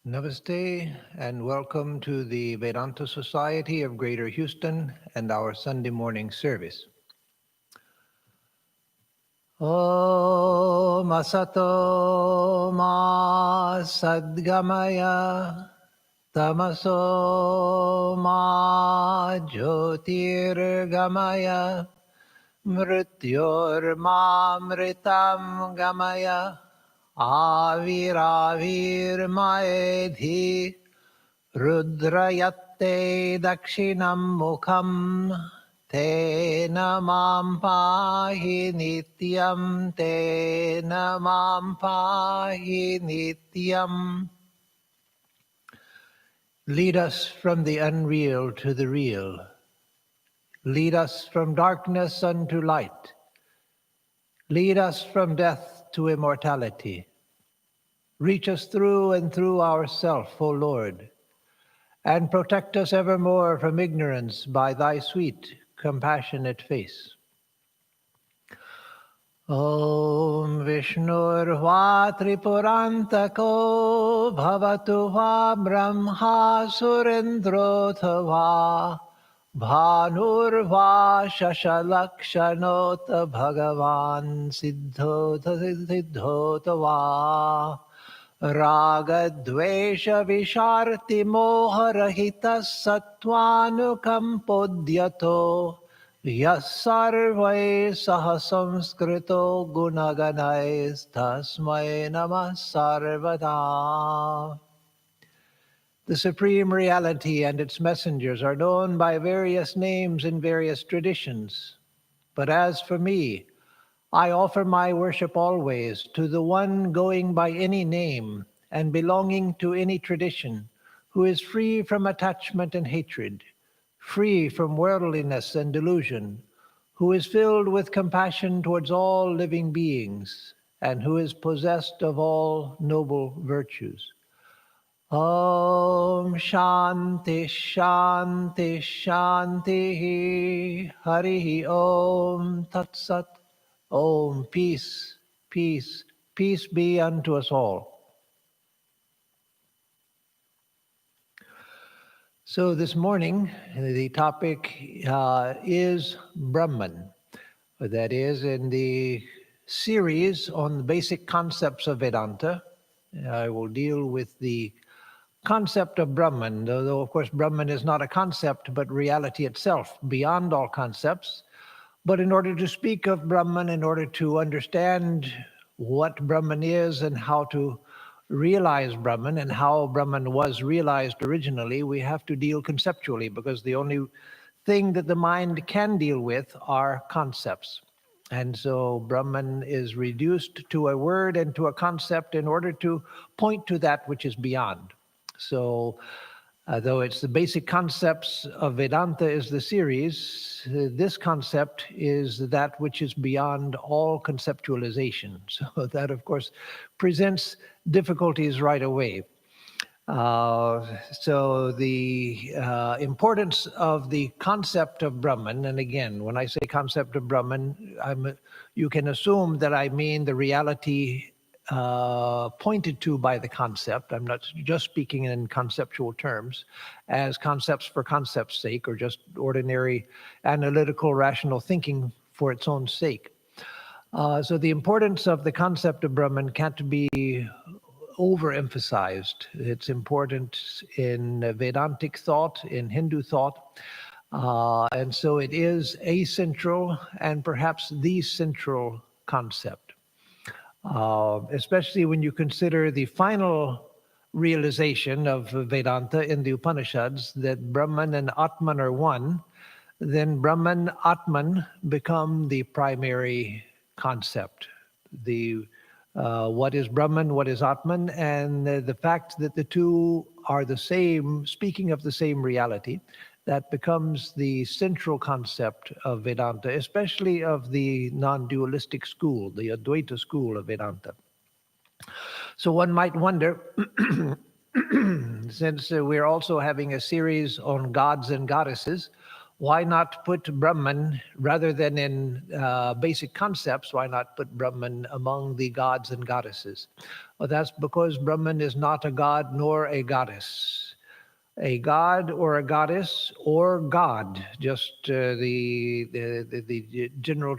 Namaste and welcome to the Vedanta Society of Greater Houston and our Sunday morning service. Om Asato Ma Sadgamaya Tamaso Ma Jyotirgamaya Mrityor Ma Mritam Gamaya Aviravir Maedhi Rudrayatte Dakshinam Mukham Tena Mam Pahi Nityam Tena Mam Pahi Nityam. Lead us from the unreal to the real. Lead us from darkness unto light. Lead us from death to immortality. Reach us through and through ourself, O Lord, and protect us evermore from ignorance by thy sweet, compassionate face. Om Vishnurva Tripurantako Bhavatu Va Brahma Surendrotava Bhanurva Shashalakshanoта Bhagavan Siddhota Va Ragadvesha Visharti Moharahita Sattvanukampodyato Yassarvai Sahasamskrito Gunaganais Tasmai Namah Sarvada. The Supreme Reality and its messengers are known by various names in various traditions. But as for me, I offer my worship always to the one going by any name and belonging to any tradition, who is free from attachment and hatred, free from worldliness and delusion, who is filled with compassion towards all living beings, and who is possessed of all noble virtues. Om Shanti Shanti Shanti Harihi Om Tat Sat. Om, peace, peace, peace be unto us all. So this morning, the topic is Brahman. That is, in the series on the basic concepts of Vedanta, I will deal with the concept of Brahman, though of course Brahman is not a concept, but reality itself, beyond all concepts. But in order to speak of Brahman, in order to understand what Brahman is and how to realize Brahman and how Brahman was realized originally, we have to deal conceptually, because the only thing that the mind can deal with are concepts. And so Brahman is reduced to a word and to a concept in order to point to that which is beyond. So though it's the basic concepts of Vedanta is the series, this concept is that which is beyond all conceptualization. So that, of course, presents difficulties right away. So the importance of the concept of Brahman, and again, when I say concept of Brahman, you can assume that I mean the reality pointed to by the concept. I'm not just speaking in conceptual terms as concepts for concept's sake, or just ordinary analytical rational thinking for its own sake. So the importance of the concept of Brahman can't be overemphasized. It's important in Vedantic thought, in Hindu thought, and so it is a central and perhaps the central concept. Especially when you consider the final realization of Vedanta in the Upanishads, that Brahman and Atman are one, then Brahman, Atman become the primary concept. What is Brahman, what is Atman, and the fact that the two are the same, speaking of the same reality, that becomes the central concept of Vedanta, especially of the non-dualistic school, the Advaita school of Vedanta. So one might wonder, since we're also having a series on gods and goddesses, why not put Brahman, rather than in basic concepts, why not put Brahman among the gods and goddesses? Well, that's because Brahman is not a god nor a goddess. A god or a goddess or God, just the general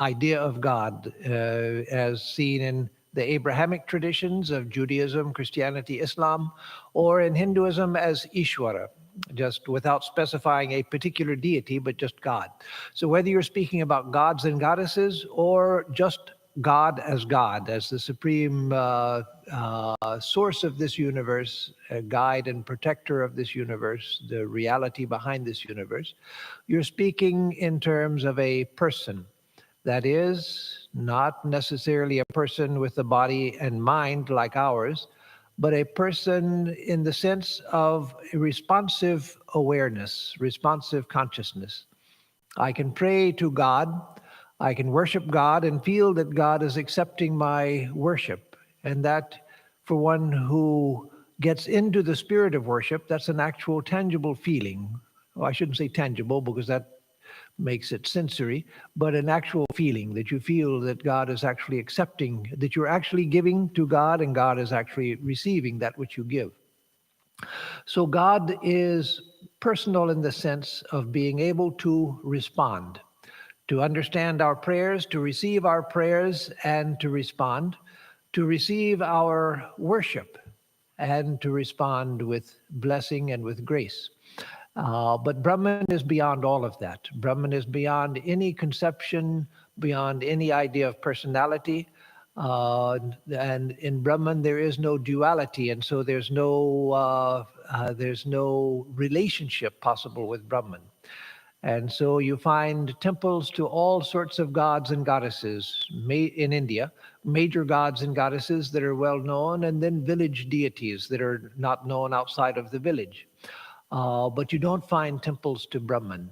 idea of God as seen in the Abrahamic traditions of Judaism, Christianity, Islam, or in Hinduism as Ishvara, just without specifying a particular deity, but just God. So whether you're speaking about gods and goddesses or just God, as the supreme source of this universe, a guide and protector of this universe, the reality behind this universe, you're speaking in terms of a person. That is, not necessarily a person with a body and mind like ours, but a person in the sense of a responsive awareness, responsive consciousness. I can pray to God, I can worship God and feel that God is accepting my worship. And that, for one who gets into the spirit of worship, that's an actual tangible feeling. Well, I shouldn't say tangible because that makes it sensory, but an actual feeling that you feel that God is actually accepting, that you're actually giving to God and God is actually receiving that which you give. So God is personal in the sense of being able to respond, to understand our prayers, to receive our prayers and to respond, to receive our worship and to respond with blessing and with grace. But Brahman is beyond all of that. Brahman is beyond any conception, beyond any idea of personality. And in Brahman, there is no duality, and so there's no relationship possible with Brahman. And so you find temples to all sorts of gods and goddesses in India, major gods and goddesses that are well known, and then village deities that are not known outside of the village. But you don't find temples to Brahman.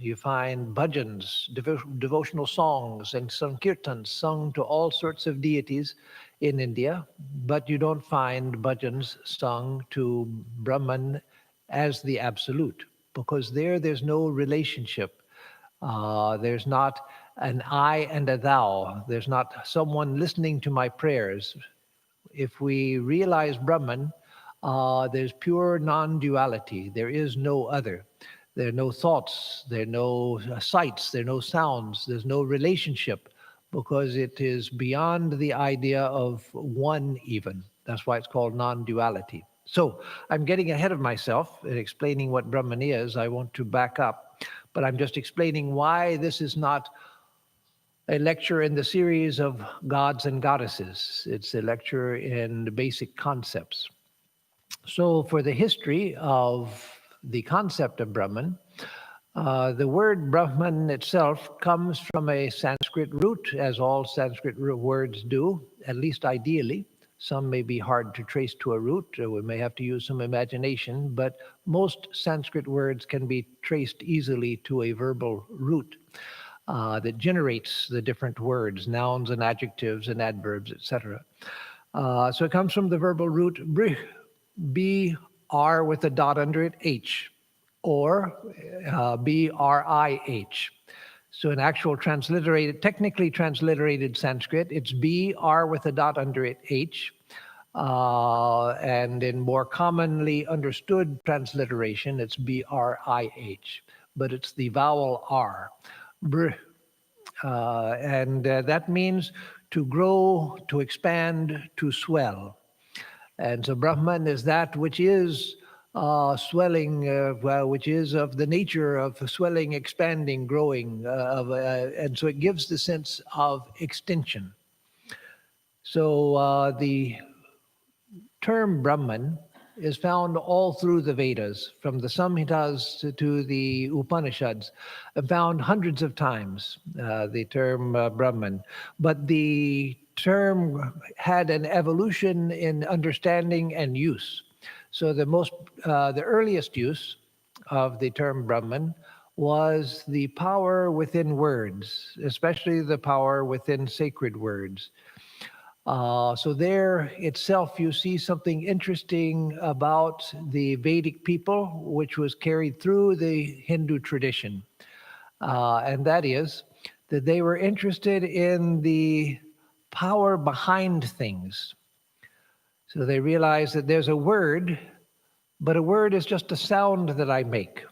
You find bhajans, devotional songs, and sankirtans sung to all sorts of deities in India, but you don't find bhajans sung to Brahman as the absolute, because there's no relationship. There's not an I and a thou. There's not someone listening to my prayers. If we realize Brahman, there's pure non-duality. There is no other. There are no thoughts. There are no sights. There are no sounds. There's no relationship because it is beyond the idea of one even. That's why it's called non-duality. So I'm getting ahead of myself in explaining what Brahman is. I want to back up, but I'm just explaining why this is not a lecture in the series of gods and goddesses. It's a lecture in the basic concepts. So for the history of the concept of Brahman, the word Brahman itself comes from a Sanskrit root, as all Sanskrit words do, at least ideally. Some may be hard to trace to a root, or we may have to use some imagination, but most Sanskrit words can be traced easily to a verbal root that generates the different words, nouns and adjectives and adverbs, etc. So it comes from the verbal root brih, B-R with a dot under it, H, or B-R-I-H. So in actual technically transliterated Sanskrit, it's B-R with a dot under it, H. And in more commonly understood transliteration, it's B-R-I-H. But it's the vowel R, brh. And that means to grow, to expand, to swell. And so Brahman is that which is swelling, which is of the nature of swelling, expanding, growing, and so it gives the sense of extension. So the term Brahman is found all through the Vedas, from the Samhitas to the Upanishads, found hundreds of times, the term Brahman. But the term had an evolution in understanding and use. So the earliest use of the term Brahman was the power within words, especially the power within sacred words. So there itself, you see something interesting about the Vedic people, which was carried through the Hindu tradition. And that is that they were interested in the power behind things. So they realized that there's a word, but a word is just a sound that I make.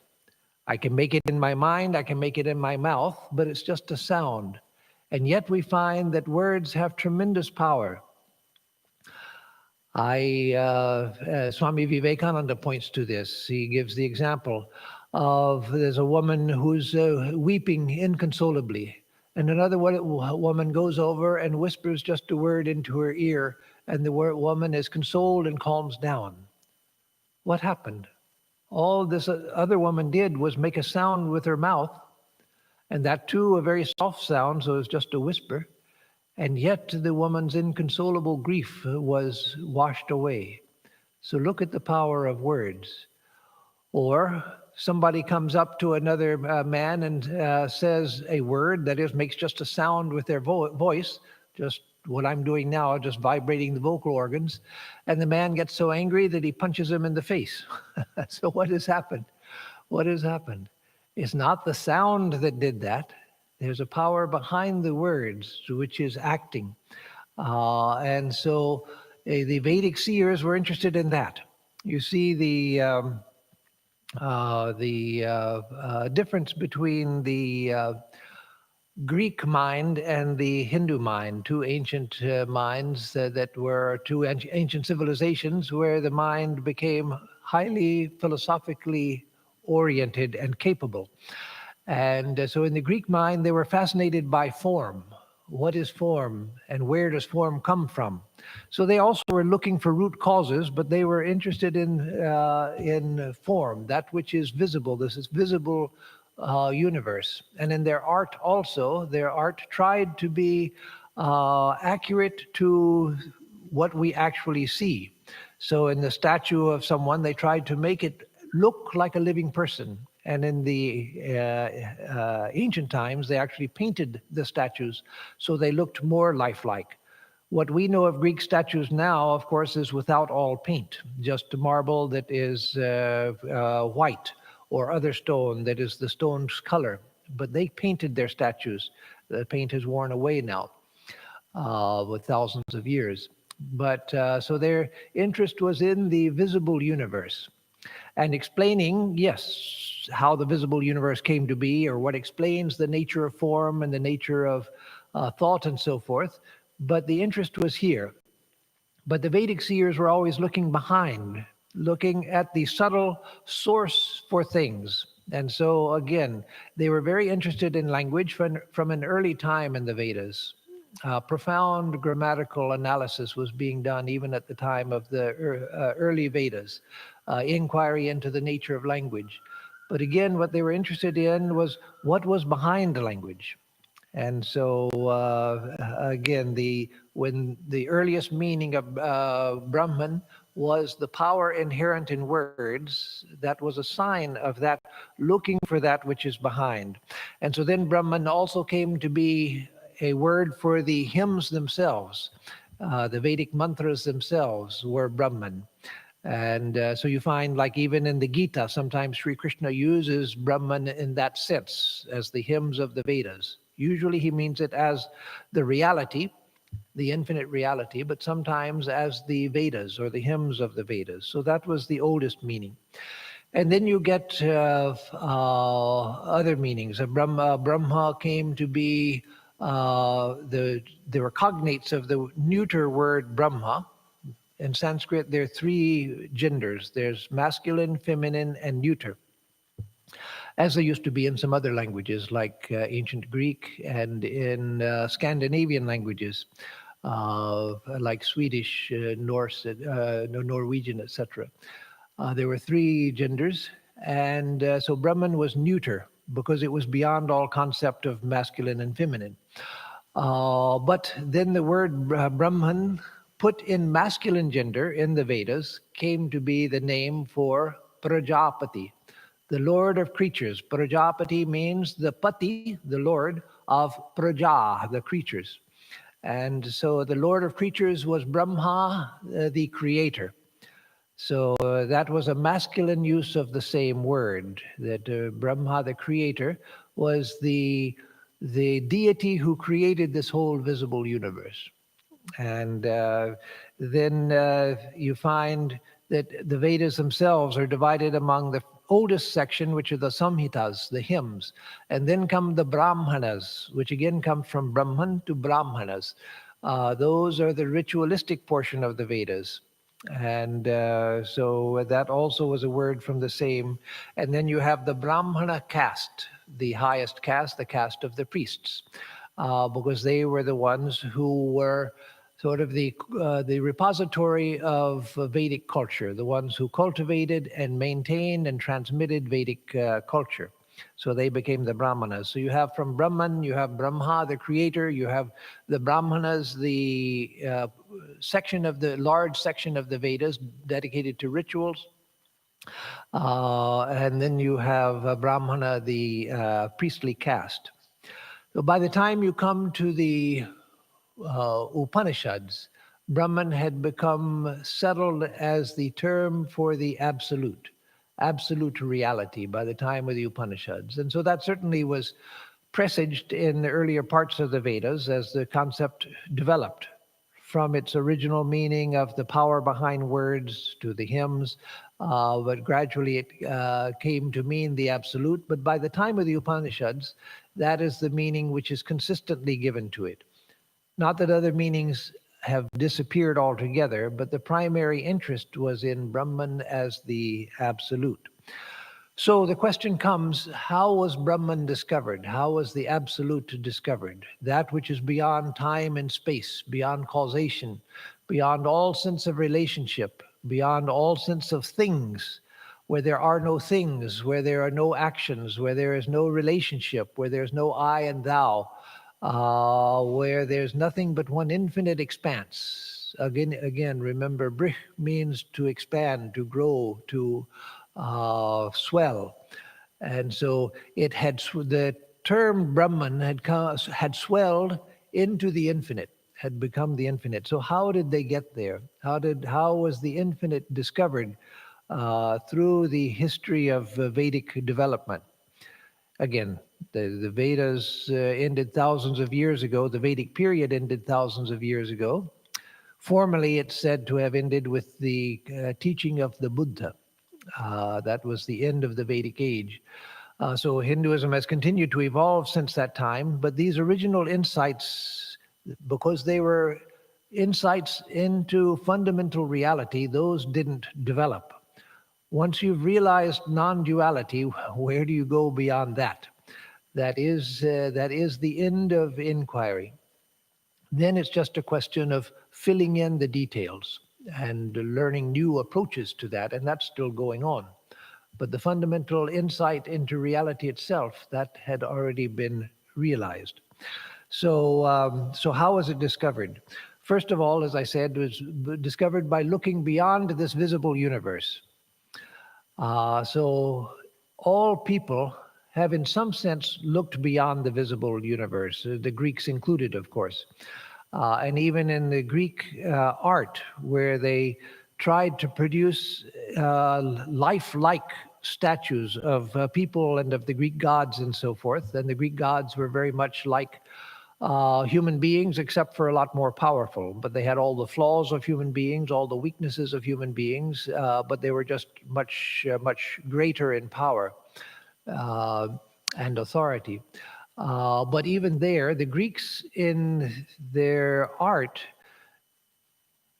I can make it in my mind, I can make it in my mouth, but it's just a sound. And yet we find that words have tremendous power. Swami Vivekananda points to this. He gives the example of there's a woman who's weeping inconsolably, and another woman goes over and whispers just a word into her ear, and the woman is consoled and calms down. What happened? All this other woman did was make a sound with her mouth, and that too a very soft sound, so it's just a whisper. And yet the woman's inconsolable grief was washed away. So look at the power of words. Or somebody comes up to another man and says a word, that is, makes just a sound with their voice, just what I'm doing now, just vibrating the vocal organs. And the man gets so angry that he punches him in the face. So what has happened? What has happened? It's not the sound that did that. There's a power behind the words, which is acting. And so the Vedic seers were interested in that. You see the difference between the Greek mind and the Hindu mind, two ancient minds that were two ancient civilizations where the mind became highly philosophically oriented and capable. And so in the Greek mind, they were fascinated by form. What is form and where does form come from? So they also were looking for root causes, but they were interested in form, that which is visible. This is visible universe. And in their art also, their art tried to be accurate to what we actually see. So in the statue of someone, they tried to make it look like a living person. And in the ancient times, they actually painted the statues so they looked more lifelike. What we know of Greek statues now, of course, is without all paint, just marble that is white or other stone that is the stone's color. But they painted their statues. The paint has worn away now with thousands of years. But so their interest was in the visible universe and explaining, yes, how the visible universe came to be or what explains the nature of form and the nature of thought and so forth. But the interest was here. But the Vedic seers were always looking behind, looking at the subtle source for things. And so, again, they were very interested in language from an early time in the Vedas. Profound grammatical analysis was being done even at the time of the early Vedas, inquiry into the nature of language. But again, what they were interested in was what was behind the language. And so, again, when the earliest meaning of Brahman was the power inherent in words, that was a sign of that looking for that which is behind. And so then Brahman also came to be a word for the hymns themselves. The Vedic mantras themselves were Brahman. And so you find, like even in the Gita, sometimes Sri Krishna uses Brahman in that sense, as the hymns of the Vedas. Usually he means it as the reality, the infinite reality, but sometimes as the Vedas or the hymns of the Vedas. So that was the oldest meaning. And then you get other meanings. Brahma came to be the were cognates of the neuter word Brahma. In Sanskrit, there are three genders. There's masculine, feminine, and neuter, as there used to be in some other languages like ancient Greek and in Scandinavian languages like Swedish, Norse, Norwegian, etc. There were three genders, and so Brahman was neuter because it was beyond all concept of masculine and feminine. But then the word Brahman, put in masculine gender in the Vedas, came to be the name for Prajapati, the lord of creatures. Prajapati means the pati, the lord of praja, the creatures. And so the Lord of creatures was Brahma, the creator. So that was a masculine use of the same word, that Brahma, the creator, was the deity who created this whole visible universe. And then you find that the Vedas themselves are divided among the oldest section, which are the Samhitas, the hymns. And then come the Brahmanas, which again come from Brahman to Brahmanas. Those are the ritualistic portion of the Vedas. And so that also was a word from the same. And then you have the Brahmana caste, the highest caste, the caste of the priests, because they were the ones who were sort of the repository of Vedic culture, the ones who cultivated and maintained and transmitted Vedic culture. So they became the Brahmanas. So you have from Brahman, you have Brahma, the creator, you have the Brahmanas, the large section of the Vedas dedicated to rituals. And then you have Brahmana, the priestly caste. So by the time you come to the Upanishads, Brahman had become settled as the term for the absolute reality by the time of the Upanishads. And so that certainly was presaged in the earlier parts of the Vedas as the concept developed from its original meaning of the power behind words to the hymns, but gradually it came to mean the absolute. But by the time of the Upanishads, that is the meaning which is consistently given to it. Not that other meanings have disappeared altogether, but the primary interest was in Brahman as the absolute. So the question comes, how was Brahman discovered? How was the absolute discovered? That which is beyond time and space, beyond causation, beyond all sense of relationship, beyond all sense of things, where there are no things, where there are no actions, where there is no relationship, where there's no I and thou, where there's nothing but one infinite expanse. Again, remember, brih means to expand, to grow, to swell. And so it had the term Brahman had swelled into the infinite, had become the infinite. So how did they get there? How was the infinite discovered through the history of Vedic development? Again, the Vedas ended thousands of years ago. The Vedic period ended thousands of years ago. Formally, it's said to have ended with the teaching of the Buddha. That was the end of the Vedic age. So Hinduism has continued to evolve since that time, but these original insights, because they were insights into fundamental reality, those didn't develop. Once you've realized non-duality, where do you go beyond that? That is the end of inquiry. Then it's just a question of filling in the details and learning new approaches to that, and that's still going on. But the fundamental insight into reality itself, that had already been realized. So how was it discovered? First of all, as I said, it was discovered by looking beyond this visible universe. So all people have in some sense looked beyond the visible universe, the Greeks included, of course. And even in the Greek art, where they tried to produce lifelike statues of people and of the Greek gods and so forth, and the Greek gods were very much like human beings, except for a lot more powerful. But they had all the flaws of human beings, all the weaknesses of human beings, but they were just much greater in power and authority. But even there, the Greeks in their art,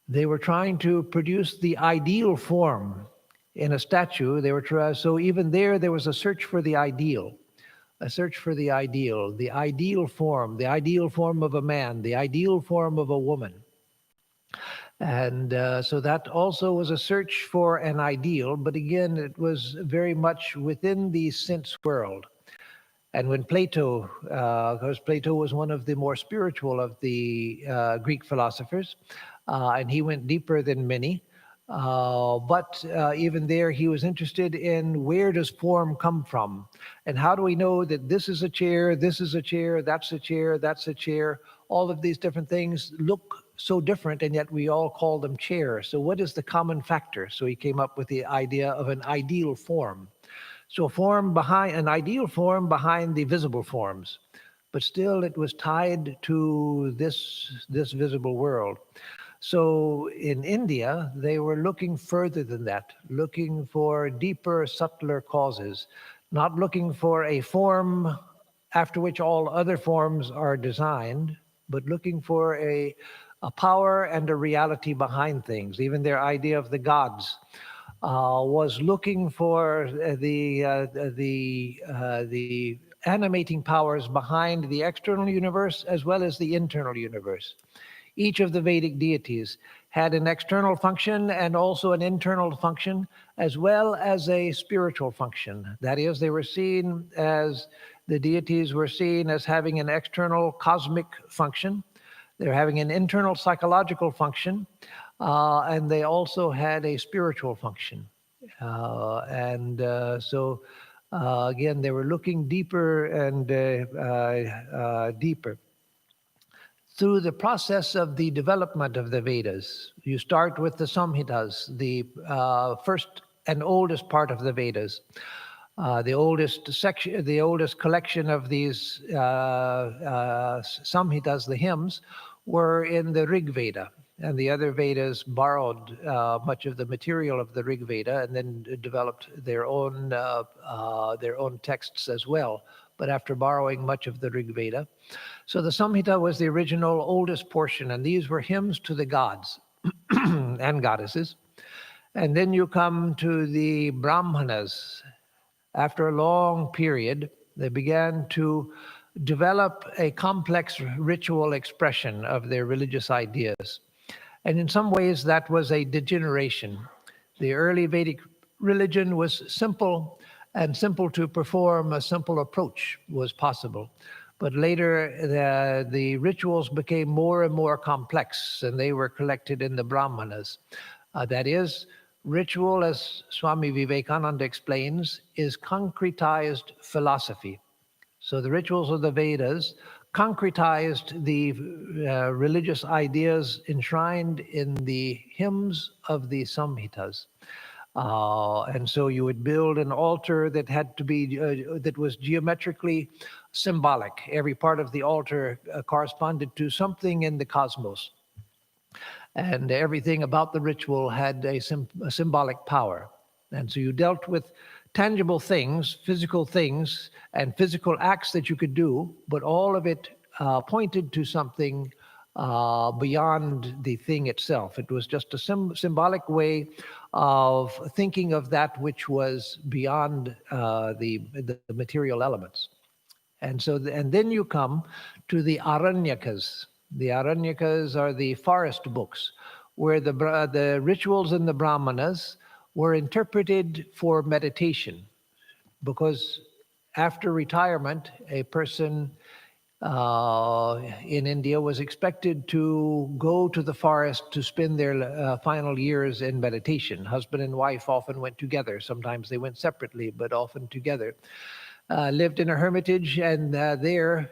they were trying to produce the ideal form in a statue. So even there was a search for the ideal. A search for the ideal form of a man, the ideal form of a woman. And so that also was a search for an ideal, but again, it was very much within the sense world. And when Plato, because Plato was one of the more spiritual of the Greek philosophers, and he went deeper than many, but even there, he was interested in where does form come from? And how do we know that this is a chair, that's a chair, that's a chair? all of these different things look so different, and yet we all call them chairs. So what is the common factor? So he came up with the idea of an ideal form. So an ideal form behind the visible forms, but still it was tied to this visible world. So in India, they were looking further than that, looking for deeper, subtler causes, not looking for a form after which all other forms are designed, but looking for a power and a reality behind things. Even their idea of the gods was looking for the animating powers behind the external universe as well as the internal universe. Each of the Vedic deities had an external function and also an internal function, as well as a spiritual function. That is, the deities were seen as having an external cosmic function. They're having an internal psychological function, and they also had a spiritual function. Again, they were looking deeper and deeper. Through the process of the development of the Vedas, you start with the Samhitas, the first and oldest part of the Vedas. The oldest collection of these Samhitas, the hymns, were in the Rig Veda, and the other Vedas borrowed much of the material of the Rig Veda and then developed their own texts as well, but after borrowing much of the Rig Veda. So the Samhita was the original oldest portion, and these were hymns to the gods and goddesses. And then you come to the Brahmanas. After a long period, they began to develop a complex ritual expression of their religious ideas. And in some ways, that was a degeneration. The early Vedic religion was simple, and simple to perform. A simple approach was possible. But later, the rituals became more and more complex, and they were collected in the Brahmanas. That is, ritual, as Swami Vivekananda explains, is concretized philosophy. So the rituals of the Vedas concretized the religious ideas enshrined in the hymns of the Samhitas. And so you would build an altar that had to be, that was geometrically symbolic. Every part of the altar corresponded to something in the cosmos. And everything about the ritual had a symbolic power. And so you dealt with tangible things, and physical acts that you could do, but all of it pointed to something beyond the thing itself. It was just a symbolic way of thinking of that which was beyond the material elements. And then you come to the Aranyakas. The Aranyakas are the forest books, where the rituals in the Brahmanas were interpreted for meditation, because after retirement, a person in India was expected to go to the forest to spend their final years in meditation. Husband and wife often went together. Sometimes they went separately, but often together. Lived in a hermitage, and there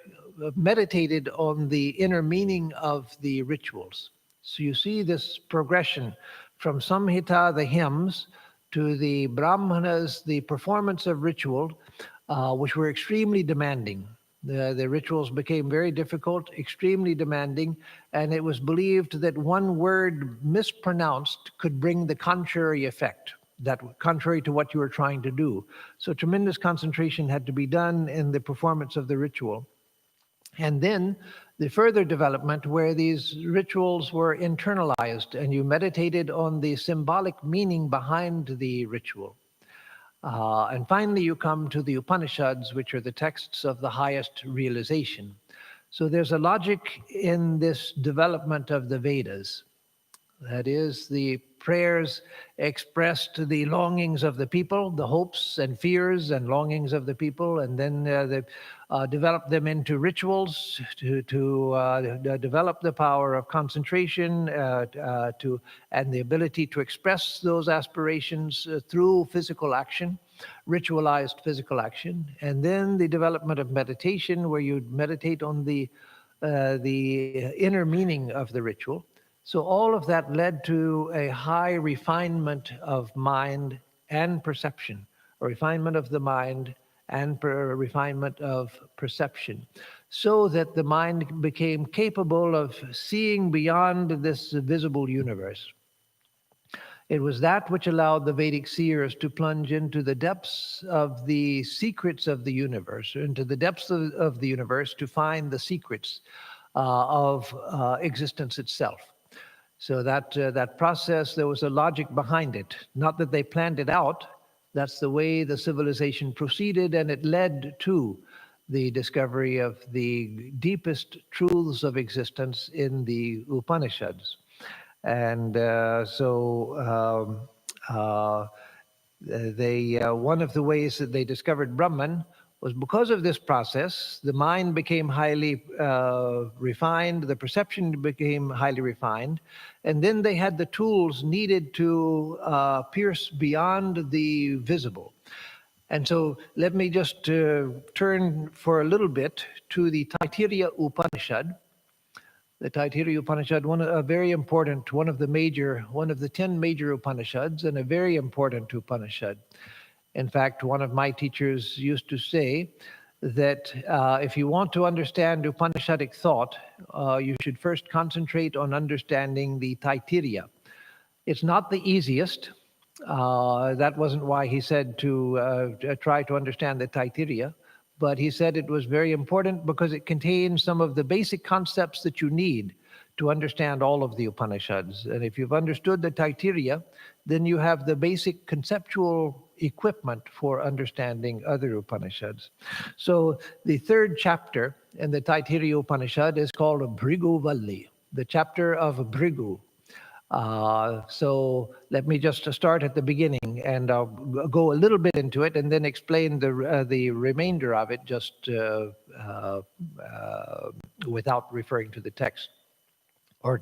meditated on the inner meaning of the rituals. So you see this progression from Samhita, the hymns, to the Brahmanas, the performance of ritual, which were extremely demanding. The rituals became very difficult, extremely demanding, and it was believed that one word mispronounced could bring the contrary effect, that contrary to what you were trying to do. So tremendous concentration had to be done in the performance of the ritual. And then the further development, where these rituals were internalized and you meditated on the symbolic meaning behind the ritual. And finally, you come to the Upanishads, which are the texts of the highest realization. So there's a logic in this development of the Vedas. That is, the prayers expressed the longings of the people, the hopes and fears and longings of the people, and then they developed them into rituals to develop the power of concentration and the ability to express those aspirations through physical action, ritualized physical action, and then the development of meditation, where you meditate on the the inner meaning of the ritual. So all of that led to a high refinement of mind and perception, a refinement of the mind and refinement of perception, so that the mind became capable of seeing beyond this visible universe. It was that which allowed the Vedic seers to plunge into the depths of the secrets of the universe, into the depths of the universe to find the secrets of existence itself. So that process, there was a logic behind it. Not that they planned it out. That's the way the civilization proceeded, and it led to the discovery of the deepest truths of existence in the Upanishads. And one of the ways that they discovered Brahman was because of this process. The mind became highly refined, the perception became highly refined, and then they had the tools needed to pierce beyond the visible. And so let me just turn for a little bit to the Taittiriya Upanishad. The Taittiriya Upanishad, one of the 10 major Upanishads, and a very important Upanishad. In fact, one of my teachers used to say that if you want to understand Upanishadic thought, you should first concentrate on understanding the Taittiriya. It's not the easiest. That wasn't why he said to try to understand the Taittiriya. But he said it was very important because it contains some of the basic concepts that you need to understand all of the Upanishads. And if you've understood the Taittiriya, then you have the basic conceptual equipment for understanding other Upanishads. So the third chapter in the Taittiriya Upanishad is called Bhrigu Valli, the chapter of Bhrigu. So let me just start at the beginning, and I'll go a little bit into it and then explain the remainder of it just without referring to the text or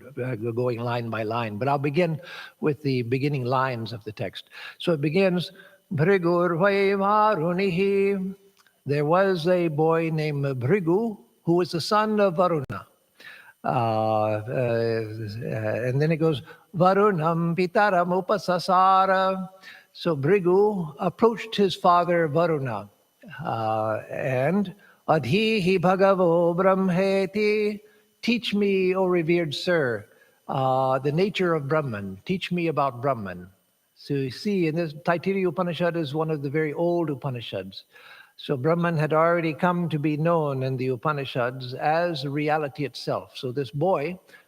going line by line. But I'll begin with the beginning lines of the text. So it begins, Bhrigur vai Varunihi. There was a boy named Bhrigu who was the son of Varuna. And then it goes, Varunam Pitaram Upasasara. So Bhrigu approached his father Varuna and Adhihi Bhagavo Brahmeti. Teach me, O revered sir, the nature of Brahman. Teach me about Brahman. So you see, in this Taittiriya Upanishad is one of the very old Upanishads. So Brahman had already come to be known in the Upanishads as reality itself. So this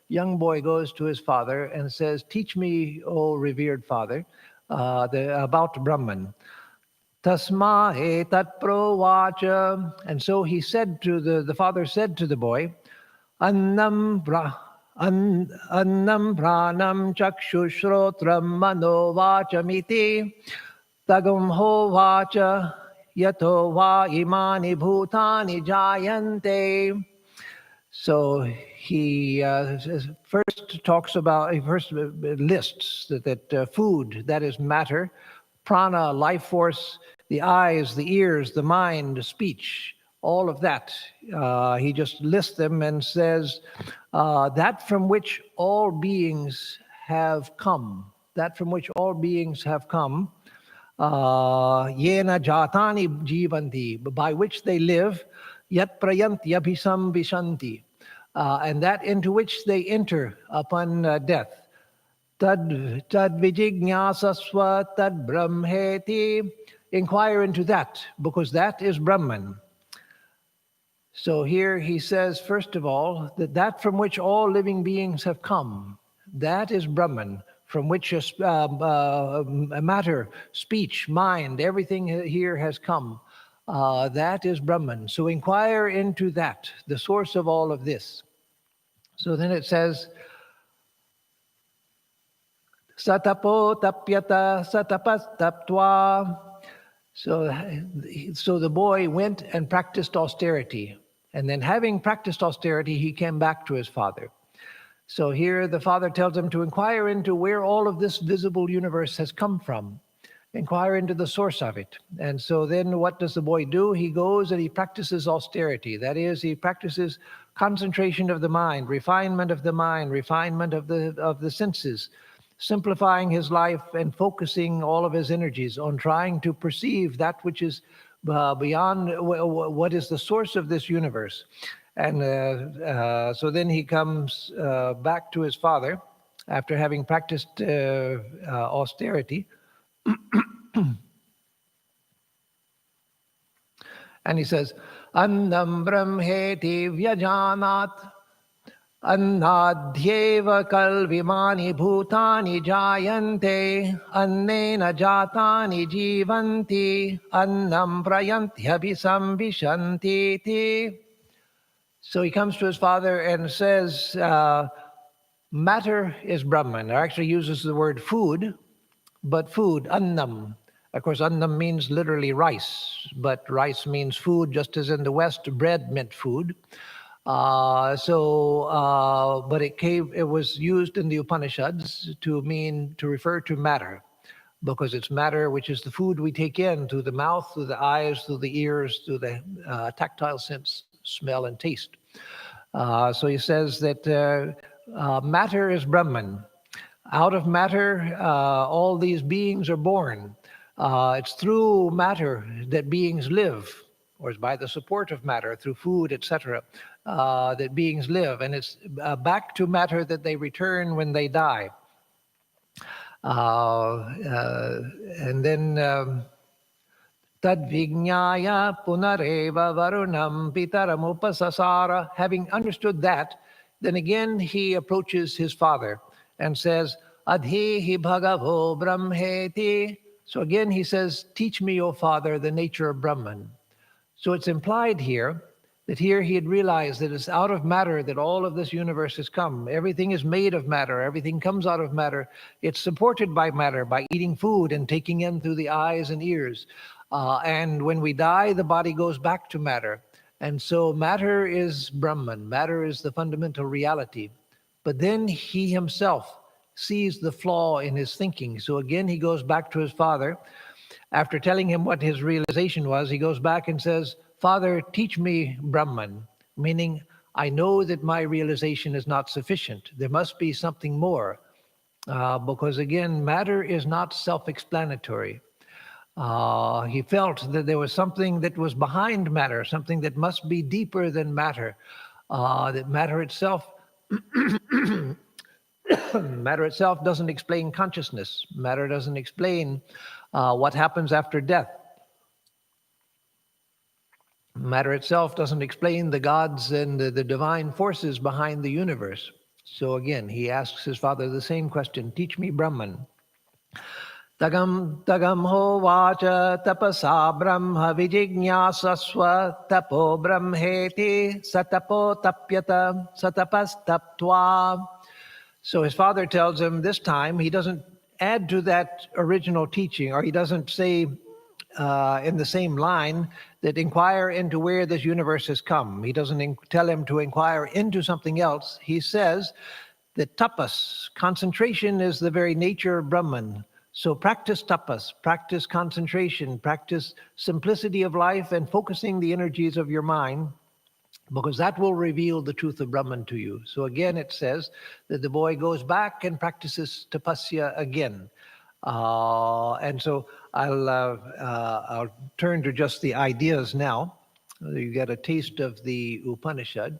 young boy goes to his father and says, teach me, O revered father, about Brahman. Tasma etat provacha. And so he said to the father said to the boy, Annam pranam chakshushrotram mano vachamiti tagam ho vacha yato va imani bhutani jayante. So he first lists that food, that is matter, prana, life force, the eyes, the ears, the mind, speech, all of that. He just lists them and says, that from which all beings have come, yena jatani jivanti, by which they live, yat prayanti abhisam vishanti, and that into which they enter upon death. Tad vijignyasasva tad brahmeti. Inquire into that, because that is Brahman. So here he says, first of all, that from which all living beings have come, that is Brahman, from which matter, speech, mind, everything here has come. That is Brahman. So inquire into that, the source of all of this. So then it says, Satapo tapyata satapas taptva. So the boy went and practiced austerity. And then having practiced austerity, he came back to his father. So here the father tells him to inquire into where all of this visible universe has come from. Inquire into the source of it. And so then what does the boy do? He goes and he practices austerity. That is, he practices concentration of the mind, refinement of the mind, refinement of the senses, simplifying his life and focusing all of his energies on trying to perceive that which is beyond what is the source of this universe. And so then he comes back to his father after having practiced austerity. And he says, Annam brahmeti vyajanat annadhyeva kalvimani bhutani jayante annena jatani jivanti annam prayantyabhisambhishanti. So he comes to his father and says, matter is Brahman. It actually uses the word food, but food, annam. Of course, annam means literally rice, but rice means food, just as in the West, bread meant food. But it was used in the Upanishads to refer to matter, because it's matter which is the food we take in through the mouth, through the eyes, through the ears, through the tactile sense, smell and taste. So he says that matter is Brahman. Out of matter, all these beings are born. It's through matter that beings live, or it's by the support of matter, through food, etc., that beings live. And it's back to matter that they return when they die. And then Tadvijnaya punareva varunam pitaramupasasara. Having understood that, then again he approaches his father and says, Adhihi bhagavo brahmeti. So again he says, teach me, O father, the nature of Brahman. So it's implied here that here he had realized that it's out of matter that all of this universe has come. Everything is made of matter. Everything comes out of matter. It's supported by matter, by eating food and taking in through the eyes and ears. And when we die, the body goes back to matter. And so matter is Brahman. Matter is the fundamental reality. But then he himself sees the flaw in his thinking. So again, he goes back to his father. After telling him what his realization was, he goes back and says, Father, teach me Brahman, meaning I know that my realization is not sufficient. There must be something more, because again, matter is not self-explanatory. He felt that there was something that was behind matter, something that must be deeper than matter, that matter itself matter itself doesn't explain consciousness. Matter doesn't explain what happens after death. Matter itself doesn't explain the gods and the divine forces behind the universe. So again, he asks his father the same question, teach me Brahman. Tagam ho vacha tapasa brahma vijignyasasva tapo brahmeti satapo tapyata satapas taptva. So his father tells him this time he doesn't add to that original teaching, or he doesn't say in the same line that inquire into where this universe has come. He doesn't tell him to inquire into something else. He says that tapas, concentration, is the very nature of Brahman. So practice tapas, practice concentration, practice simplicity of life and focusing the energies of your mind, because that will reveal the truth of Brahman to you. So again, it says that the boy goes back and practices tapasya again. And so I'll turn to just the ideas now. You get a taste of the Upanishad.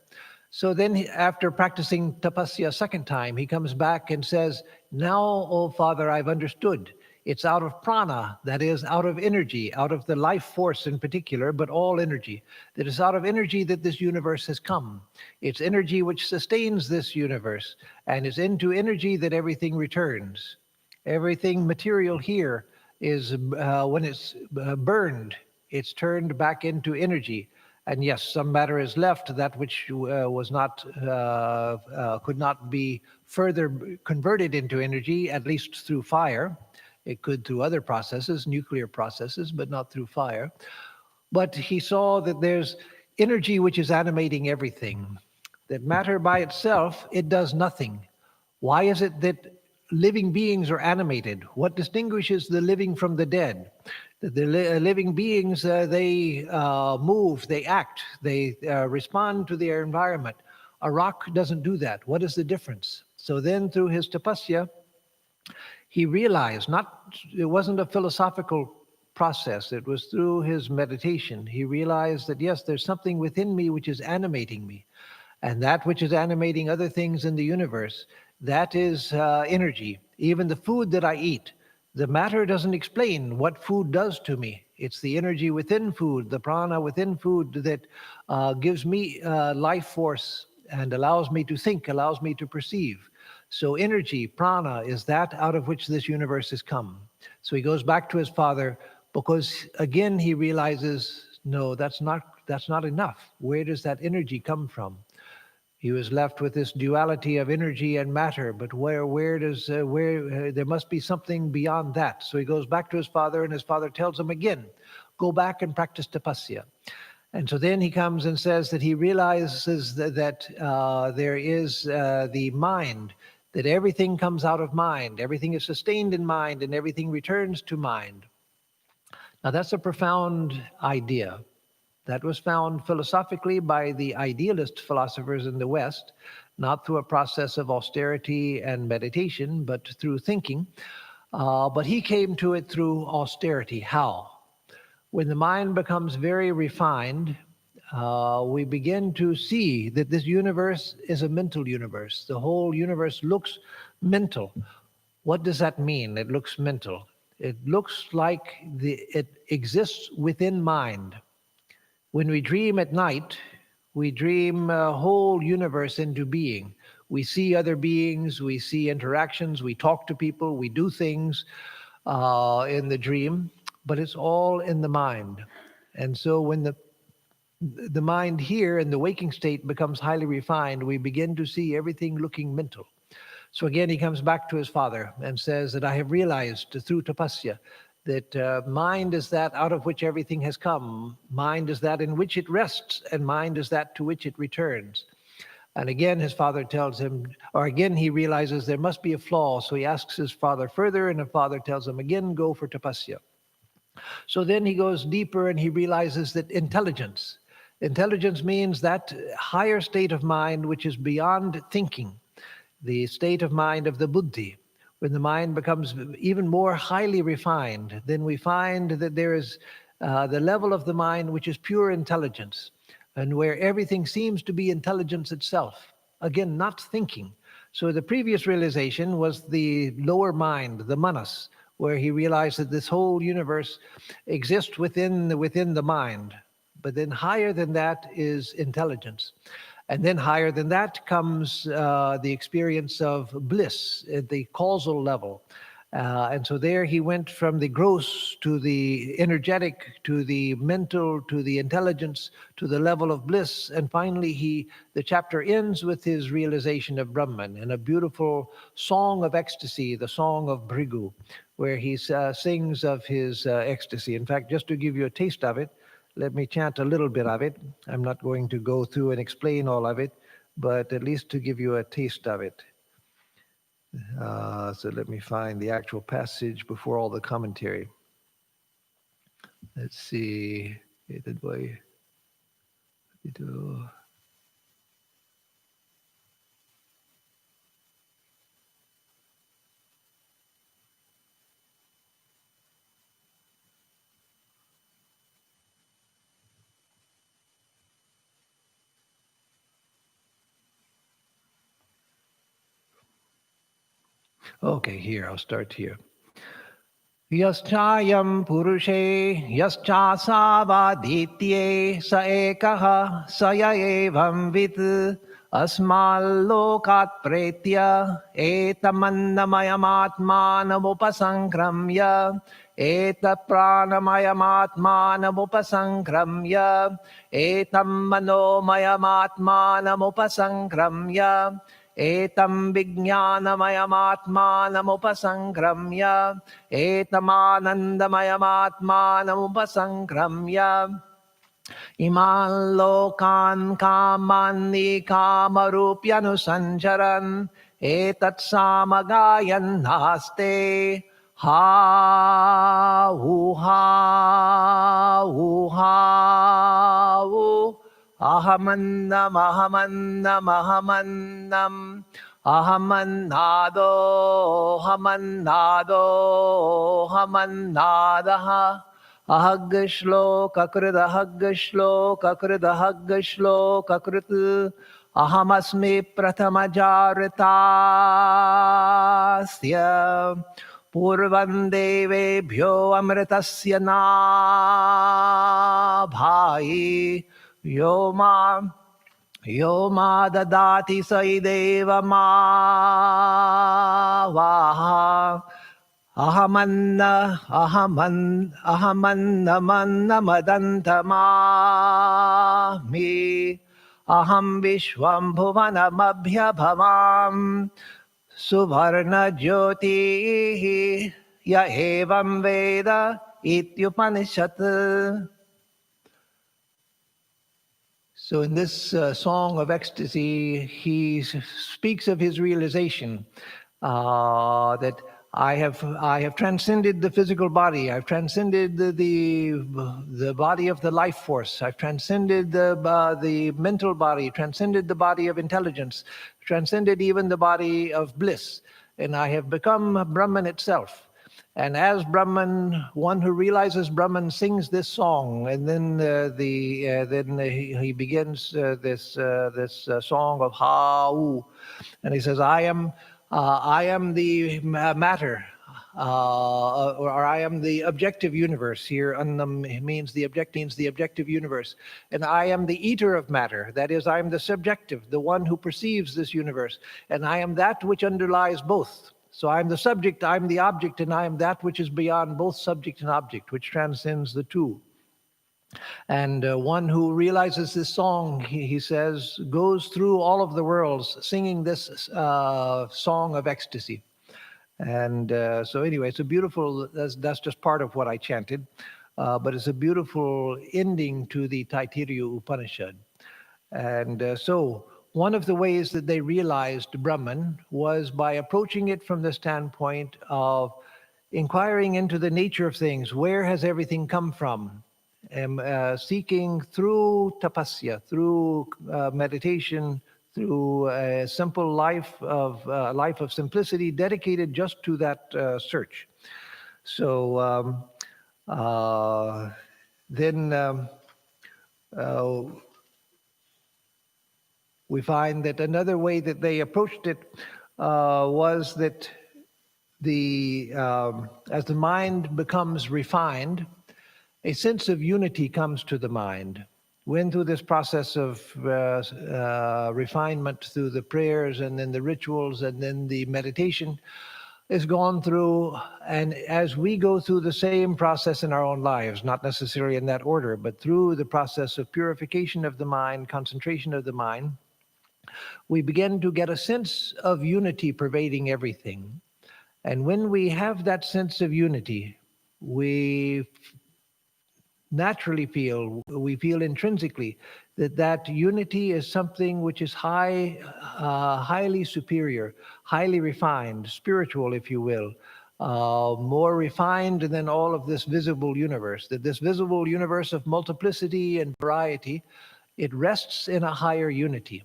So then after practicing tapasya a second time, he comes back and says, now, O Father, I've understood. It's out of prana, that is out of energy, out of the life force in particular, but all energy. That is out of energy that this universe has come. It's energy which sustains this universe, and it's into energy that everything returns. Everything material here is, when it's burned, it's turned back into energy. And yes, some matter is left, that which was not, could not be further converted into energy, at least through fire. It could through other processes, nuclear processes, but not through fire. But he saw that there's energy which is animating everything. That matter by itself, it does nothing. Why is it that living beings are animated? What distinguishes the living from the dead? The living beings, they move, they act, they respond to their environment. A rock doesn't do that. What is the difference? So then through his tapasya, he realized, it wasn't a philosophical process, it was through his meditation. He realized that, yes, there's something within me which is animating me. And that which is animating other things in the universe, that is energy. Even the food that I eat, the matter doesn't explain what food does to me. It's the energy within food, the prana within food that gives me life force and allows me to think, allows me to perceive. So energy, prana, is that out of which this universe has come. So he goes back to his father because, again, he realizes, no, that's not enough. Where does that energy come from? He was left with this duality of energy and matter, but there must be something beyond that. So he goes back to his father, and his father tells him again, go back and practice tapasya. And so then he comes and says that he realizes that there is the mind, that everything comes out of mind, everything is sustained in mind, and everything returns to mind. Now that's a profound idea. That was found philosophically by the idealist philosophers in the West, not through a process of austerity and meditation, but through thinking. But he came to it through austerity. How? When the mind becomes very refined, we begin to see that this universe is a mental universe. The whole universe looks mental. What does that mean? It looks mental. It looks like it exists within mind. When we dream at night, we dream a whole universe into being. We see other beings, we see interactions, we talk to people, we do things in the dream, but it's all in the mind. And so when the mind here in the waking state becomes highly refined, we begin to see everything looking mental. So again, he comes back to his father and says that I have realized through tapasya that mind is that out of which everything has come. Mind is that in which it rests, and mind is that to which it returns. And again, his father tells him, or again, he realizes there must be a flaw. So he asks his father further, and the father tells him again, go for tapasya. So then he goes deeper and he realizes that intelligence means that higher state of mind which is beyond thinking, the state of mind of the buddhi. When the mind becomes even more highly refined, then we find that there is the level of the mind which is pure intelligence, and where everything seems to be intelligence itself. Again, not thinking. So the previous realization was the lower mind, the manas, where he realized that this whole universe exists within the mind. But then higher than that is intelligence. And then higher than that comes the experience of bliss at the causal level. And so there he went from the gross to the energetic, to the mental, to the intelligence, to the level of bliss. And finally, the chapter ends with his realization of Brahman in a beautiful song of ecstasy, the song of Bhrigu, where he sings of his ecstasy. In fact, just to give you a taste of it, let me chant a little bit of it. I'm not going to go through and explain all of it, but at least to give you a taste of it. So let me find the actual passage before all the commentary. Let's see. Okay, here, I'll start here. Yaschayam purushe yaschasavaditye sa ekaha saya evam vit asmal lokat pretya etamannamayamatmanamupasangramya eta pranamayamatmanamupasangramya etam manomayamatmanamupasangramya etam vijnanamayamaatmanamupasangramya etamanandamayamatmanamupasangramya iman lokan kamani kamarupyanusancharan etat samagayan naste ha uha uha u aham ahamannam, ahamannam, ahamannam, ahamannado, ahamannado, ahamannadaha. Ahagashloka krita hagashloka krita hagashloka krita ahamasmi pratamajaritasya purvam devebhyo amritasya na bhai yoma dadati saideva ma vaha ahamannamannamantama aham vishwam bhuvanamabhyabhavam suvarna jyotihi ya evam veda ityupanishat. So in this song of ecstasy, he speaks of his realization that I have transcended the physical body. I've transcended the body of the life force. I've transcended the mental body, transcended the body of intelligence, transcended even the body of bliss. And I have become Brahman itself. And as Brahman, one who realizes Brahman sings this song, and then he begins this song of Ha-U, and he says, I am the matter, or I am the objective universe. Here, Annam means the objective universe. And I am the eater of matter. That is, I am the subjective, the one who perceives this universe. And I am that which underlies both. So I'm the subject, I'm the object, and I am that which is beyond both subject and object, which transcends the two. And one who realizes this song, he says, goes through all of the worlds singing this song of ecstasy. And so anyway, it's a beautiful, that's just part of what I chanted, but it's a beautiful ending to the Taittiriya Upanishad. And so one of the ways that they realized Brahman was by approaching it from the standpoint of inquiring into the nature of things. Where has everything come from? And seeking through tapasya, through meditation, through a simple life of simplicity dedicated just to that search. So then we find that another way that they approached it was that as the mind becomes refined, a sense of unity comes to the mind. When through this process of refinement, through the prayers and then the rituals and then the meditation is gone through, and as we go through the same process in our own lives, not necessarily in that order, but through the process of purification of the mind, concentration of the mind, we begin to get a sense of unity pervading everything. And when we have that sense of unity, we naturally feel intrinsically that unity is something which is highly superior, highly refined, spiritual, if you will, more refined than all of this visible universe. That this visible universe of multiplicity and variety, it rests in a higher unity.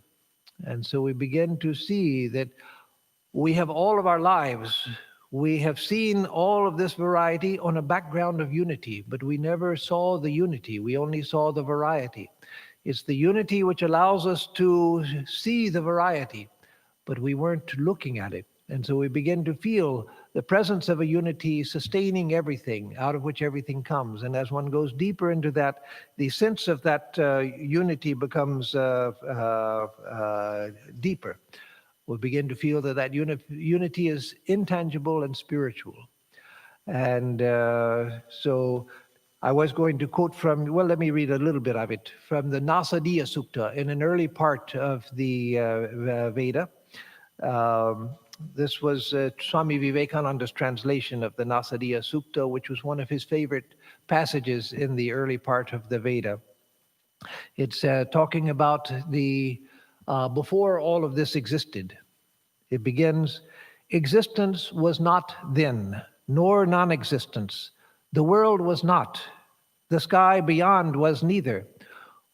And so we begin to see that we have all of our lives, we have seen all of this variety on a background of unity, but we never saw the unity. We only saw the variety. It's the unity which allows us to see the variety, but we weren't looking at it. And so we begin to feel the presence of a unity sustaining everything, out of which everything comes. And as one goes deeper into that, the sense of that unity becomes deeper. We begin to feel that unity is intangible and spiritual. And so I was going to quote from, well, let me read a little bit of it, from the Nasadiya Sukta in an early part of the Veda. This was Swami Vivekananda's translation of the Nasadiya Sukta, which was one of his favorite passages in the early part of the Veda. It's talking about the before all of this existed. It begins, existence was not then, nor non-existence. The world was not. The sky beyond was neither.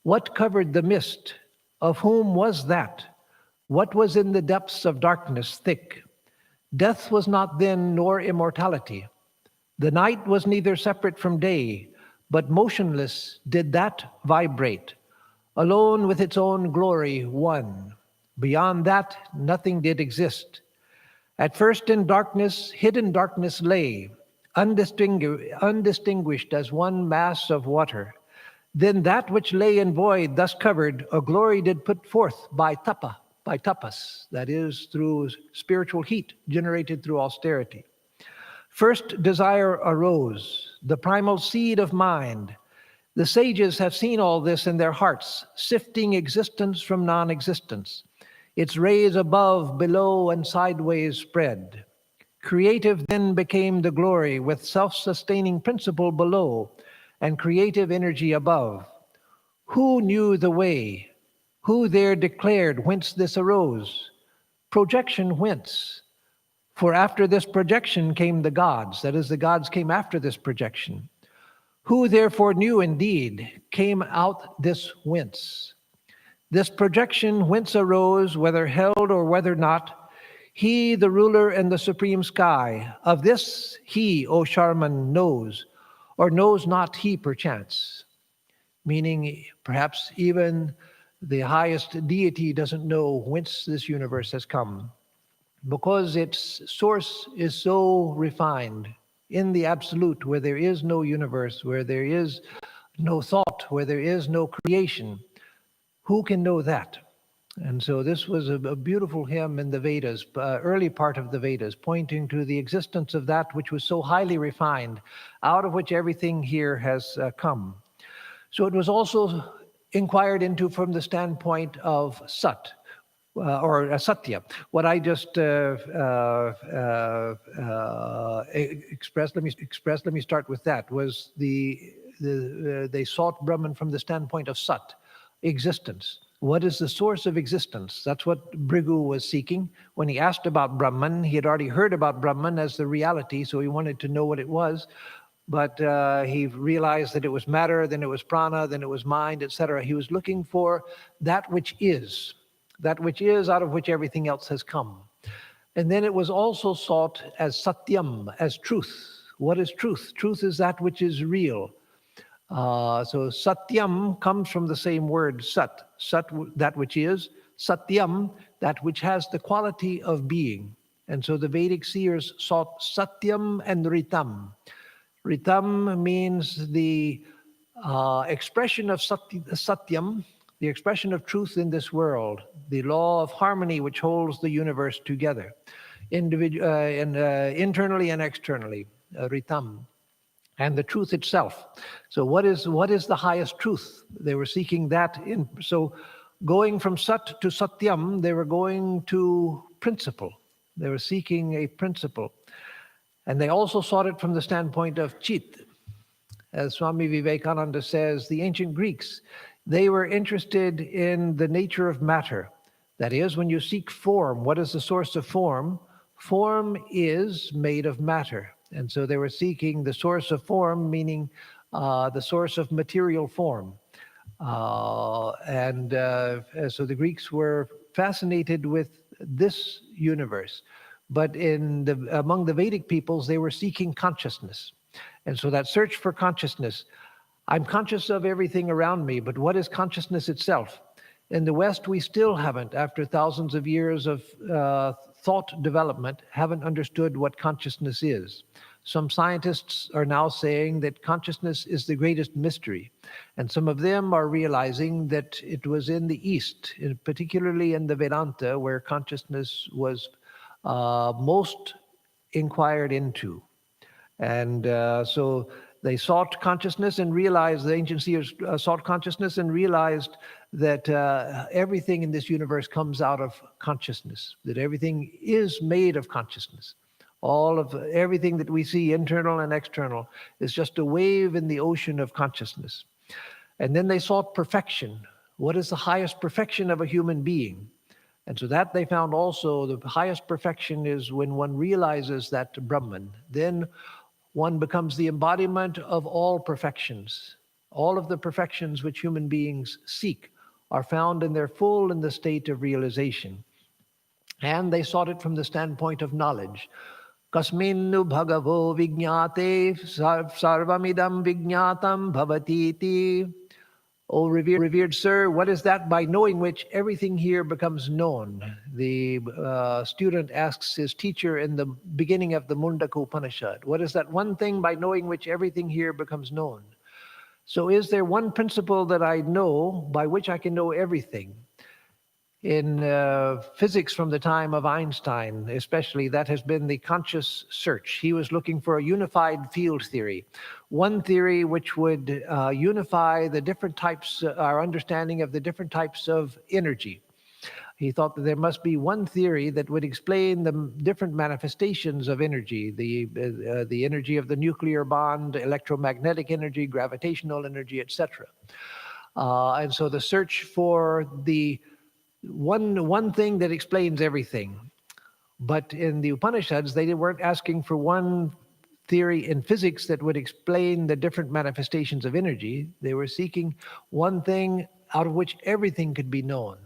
What covered the mist? Of whom was that? What was in the depths of darkness thick? Death was not then, nor immortality. The night was neither separate from day, but motionless did that vibrate, alone with its own glory, one. Beyond that, nothing did exist. At first in darkness, hidden darkness lay, undistinguished as one mass of water. Then that which lay in void, thus covered, a glory did put forth by tapas, that is, through spiritual heat generated through austerity. First desire arose, the primal seed of mind. The sages have seen all this in their hearts, sifting existence from non-existence. Its rays above, below, and sideways spread. Creative then became the glory with self-sustaining principle below and creative energy above. Who knew the way? Who there declared whence this arose? Projection whence? For after this projection came the gods. That is, the gods came after this projection. Who therefore knew indeed came out this whence? This projection whence arose, whether held or whether not, he, the ruler in the supreme sky, of this he, O Sharman, knows, or knows not he perchance. Meaning, perhaps even the highest deity doesn't know whence this universe has come, because its source is so refined in the absolute, where there is no universe, where there is no thought, where there is no creation. Who can know that? And so this was a beautiful hymn in the Vedas, early part of the Vedas, pointing to the existence of that which was so highly refined, out of which everything here has come. So it was also inquired into from the standpoint of Sat, or Satya. What I just expressed, let me start with that, was they sought Brahman from the standpoint of Sat, existence. What is the source of existence? That's what Bhrigu was seeking. When he asked about Brahman, he had already heard about Brahman as the reality, so he wanted to know what it was. But he realized that it was matter, then it was prana, then it was mind, etc. He was looking for that which is out of which everything else has come. And then it was also sought as satyam, as truth. What is truth? Truth is that which is real. So satyam comes from the same word sat, that which is, satyam, that which has the quality of being. And so the Vedic seers sought satyam and ritam. Ritam means the expression of satyam, the expression of truth in this world, the law of harmony which holds the universe together, internally and externally, ritam. And the truth itself. So what is the highest truth? They were seeking that in. So going from Sat to Satyam, they were going to principle. They were seeking a principle. And they also sought it from the standpoint of Chit. As Swami Vivekananda says, the ancient Greeks, they were interested in the nature of matter. That is, when you seek form, what is the source of form? Form is made of matter. And so they were seeking the source of form, meaning the source of material form. So the Greeks were fascinated with this universe. But among the Vedic peoples, they were seeking consciousness. And so that search for consciousness, I'm conscious of everything around me, but what is consciousness itself? In the West, we still haven't, after thousands of years of thought development, haven't understood what consciousness is. Some scientists are now saying that consciousness is the greatest mystery. And some of them are realizing that it was in the East, particularly in the Vedanta, where consciousness was most inquired into. And so they sought consciousness and realized, the ancient seers sought consciousness and realized that everything in this universe comes out of consciousness, that everything is made of consciousness. All of everything that we see, internal and external, is just a wave in the ocean of consciousness. And then they sought perfection. What is the highest perfection of a human being? And so that they found also the highest perfection is when one realizes that Brahman. Then one becomes the embodiment of all perfections. All of the perfections which human beings seek are found in their full in the state of realization. And they sought it from the standpoint of knowledge. Kasminnu bhagavo vijñate sarvamidam vijñatam bhavatiti. O revered sir, what is that by knowing which everything here becomes known? The student asks his teacher in the beginning of the Mundaka Upanishad, what is that one thing by knowing which everything here becomes known? So is there one principle that I know by which I can know everything? In physics from the time of Einstein, especially, that has been the conscious search. He was looking for a unified field theory, one theory which would unify the different types, our understanding of the different types of energy. He thought that there must be one theory that would explain the different manifestations of energy, the energy of the nuclear bond, electromagnetic energy, gravitational energy, etc. And so the search for the one thing that explains everything. But in the Upanishads, they weren't asking for one theory in physics that would explain the different manifestations of energy. They were seeking one thing out of which everything could be known.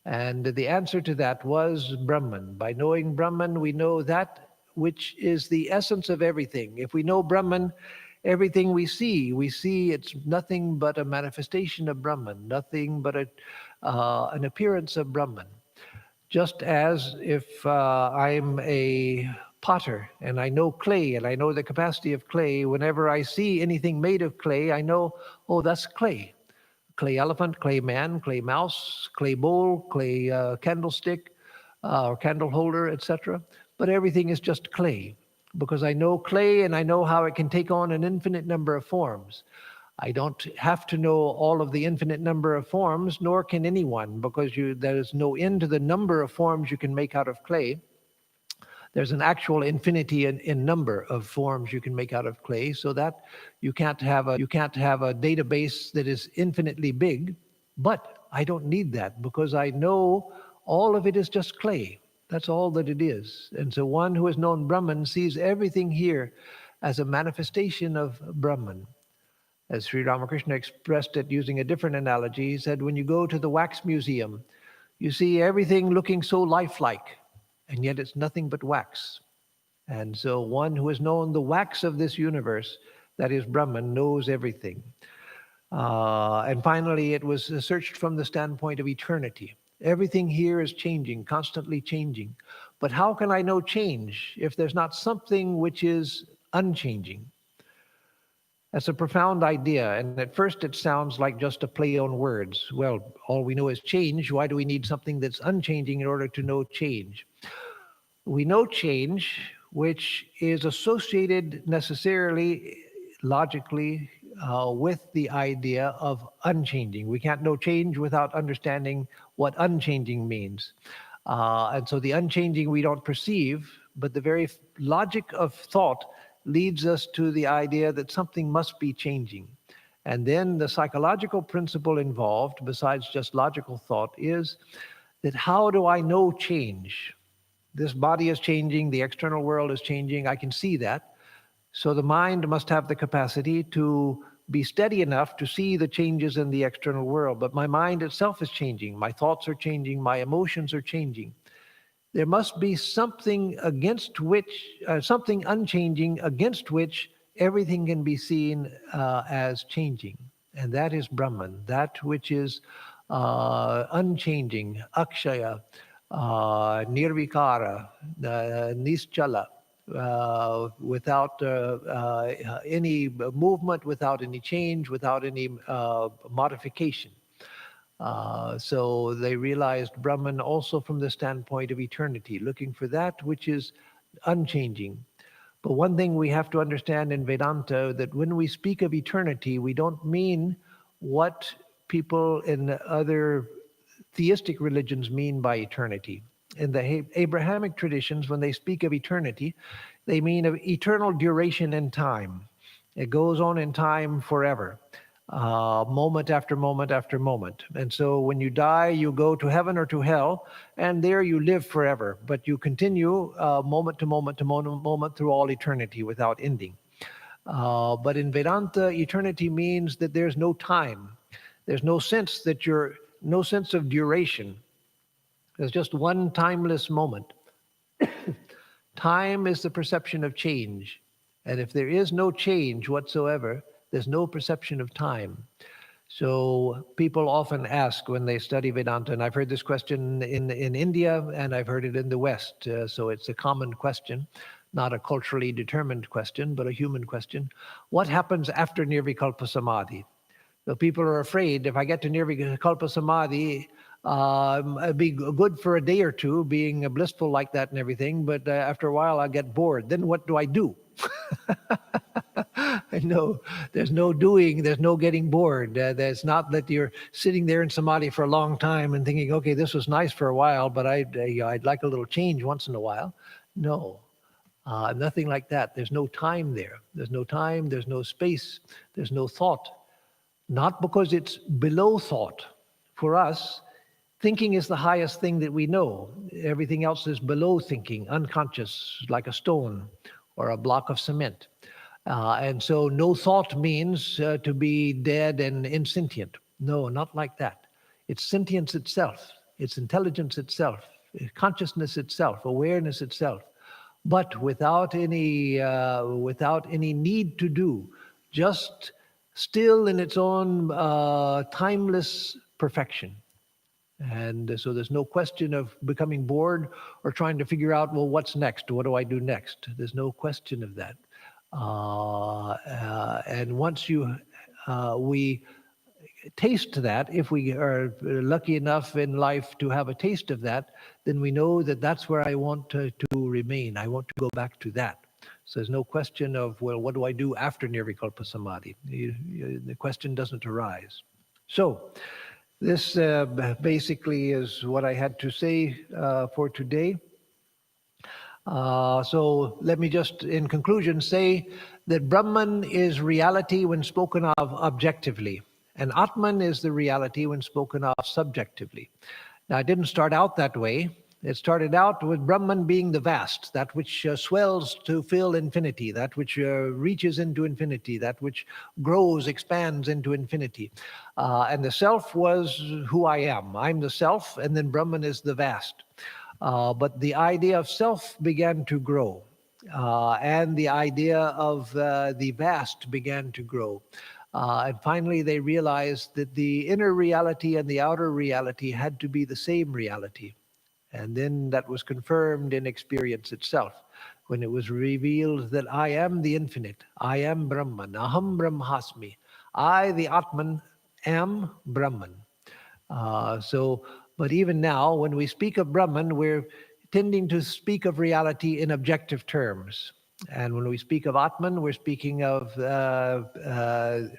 And the answer to that was Brahman. By knowing Brahman, we know that which is the essence of everything. If we know Brahman, everything we see it's nothing but a manifestation of Brahman, nothing but an appearance of Brahman. Just as if I'm a potter and I know clay and I know the capacity of clay, whenever I see anything made of clay, I know, oh, that's clay. Clay elephant, clay man, clay mouse, clay bowl, clay candlestick, or candle holder, etc. But everything is just clay, because I know clay and I know how it can take on an infinite number of forms. I don't have to know all of the infinite number of forms, nor can anyone, because there is no end to the number of forms you can make out of clay. There's an actual infinity in number of forms you can make out of clay, so that you can't have a database that is infinitely big. But I don't need that, because I know all of it is just clay. That's all that it is. And so one who has known Brahman sees everything here as a manifestation of Brahman. As Sri Ramakrishna expressed it using a different analogy, he said, when you go to the wax museum, you see everything looking so lifelike, and yet it's nothing but wax. And so one who has known the wax of this universe, that is Brahman, knows everything. And finally, it was searched from the standpoint of eternity. Everything here is changing, constantly changing. But how can I know change if there's not something which is unchanging? That's a profound idea, and at first it sounds like just a play on words. Well, all we know is change. Why do we need something that's unchanging in order to know change? We know change, which is associated necessarily, logically, with the idea of unchanging. We can't know change without understanding what unchanging means. And so the unchanging we don't perceive, but the very logic of thought leads us to the idea that something must be changing. And then the psychological principle involved, besides just logical thought, is that how do I know change? This body is changing, the external world is changing, I can see that. So the mind must have the capacity to be steady enough to see the changes in the external world. But my mind itself is changing, my thoughts are changing, my emotions are changing. There must be something against which, something unchanging against which everything can be seen as changing. And that is Brahman, that which is unchanging, akshaya, nirvikara, nischala, without any movement, without any change, without any modification. So they realized Brahman also from the standpoint of eternity, looking for that which is unchanging. But one thing we have to understand in Vedanta, that when we speak of eternity, we don't mean what people in other theistic religions mean by eternity. In the Abrahamic traditions, when they speak of eternity, they mean of eternal duration in time. It goes on in time forever. Moment after moment after moment. And so when you die, you go to heaven or to hell, and there you live forever. But you continue moment to moment to moment through all eternity without ending. But in Vedanta, eternity means that there's no time. There's no sense that you're no sense of duration. There's just one timeless moment. Time is the perception of change. And if there is no change whatsoever, there's no perception of time. So people often ask when they study Vedanta, and I've heard this question in India, and I've heard it in the West. So it's a common question, not a culturally determined question, but a human question. What happens after Nirvikalpa Samadhi? So people are afraid if I get to Nirvikalpa Samadhi, it'd be good for a day or two, being blissful like that and everything, but after a while I'll get bored. Then what do I do? No, there's no doing, there's no getting bored. There's not that you're sitting there in Samadhi for a long time and thinking, okay, this was nice for a while, but I'd like a little change once in a while. No, nothing like that. There's no time there. There's no time, there's no space, there's no thought. Not because it's below thought. For us, thinking is the highest thing that we know. Everything else is below thinking, unconscious, like a stone or a block of cement. And so no thought means to be dead and insentient. No, not like that. It's sentience itself. It's intelligence itself, consciousness itself, awareness itself, but without any need to do, just still in its own timeless perfection. And so there's no question of becoming bored or trying to figure out, well, what's next? What do I do next? There's no question of that. And once we taste that, if we are lucky enough in life to have a taste of that, then we know that that's where I want to remain. I want to go back to that. So there's no question of, well, what do I do after Nirvikalpa Samadhi? The question doesn't arise. So this basically is what I had to say for today. So let me just, in conclusion, say that Brahman is reality when spoken of objectively, and Atman is the reality when spoken of subjectively. Now, it didn't start out that way. It started out with Brahman being the vast, that which swells to fill infinity, that which reaches into infinity, that which grows, expands into infinity. And the self was who I am. I'm the self, and then Brahman is the vast. But the idea of self began to grow, and the idea of the vast began to grow. And finally, they realized that the inner reality and the outer reality had to be the same reality. And then that was confirmed in experience itself, when it was revealed that I am the infinite, I am Brahman, Aham Brahmasmi. I, the Atman, am Brahman. But even now, when we speak of Brahman, we're tending to speak of reality in objective terms. And when we speak of Atman, we're speaking of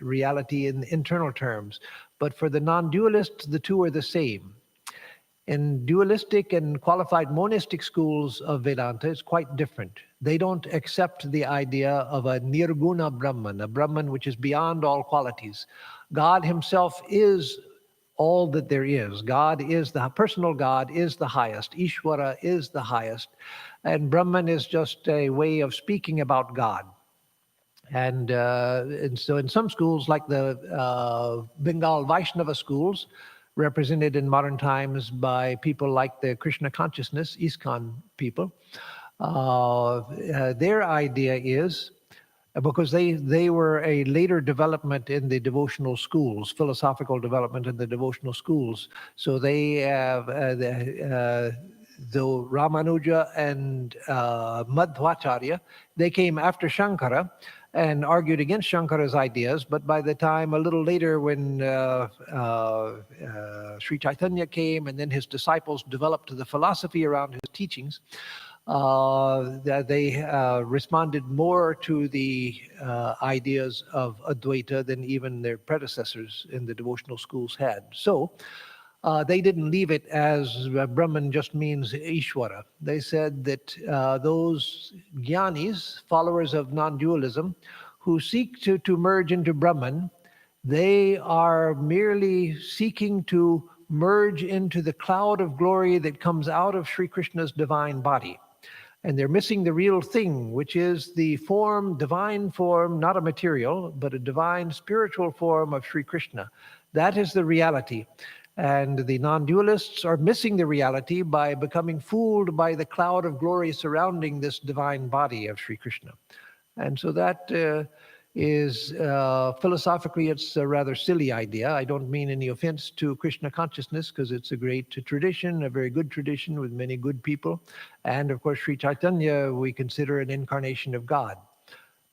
reality in internal terms. But for the non-dualist, the two are the same. In dualistic and qualified monistic schools of Vedanta, it's quite different. They don't accept the idea of a nirguna Brahman, a Brahman which is beyond all qualities. God himself is all that there is. God is the personal God is the highest. Ishvara is the highest. And Brahman is just a way of speaking about God. And so in some schools, like the Bengal Vaishnava schools, represented in modern times by people like the Krishna consciousness, ISKCON people, their idea is, because they were a later development in the devotional schools, philosophical development in the devotional schools. So they have, though Ramanuja and Madhvacharya, they came after Shankara and argued against Shankara's ideas. But by the time a little later, when Sri Chaitanya came and then his disciples developed the philosophy around his teachings, they responded more to the ideas of Advaita than even their predecessors in the devotional schools had. So they didn't leave it as Brahman just means Ishvara. They said that those jnanis, followers of non-dualism, who seek to merge into Brahman, they are merely seeking to merge into the cloud of glory that comes out of Sri Krishna's divine body. And they're missing the real thing, which is the form, divine form, not a material, but a divine spiritual form of Sri Krishna. That is the reality. And the non-dualists are missing the reality by becoming fooled by the cloud of glory surrounding this divine body of Sri Krishna. And so that is philosophically, it's a rather silly idea. I don't mean any offense to Krishna consciousness, because it's a great tradition, a very good tradition with many good people. And of course, Sri Chaitanya, we consider an incarnation of God.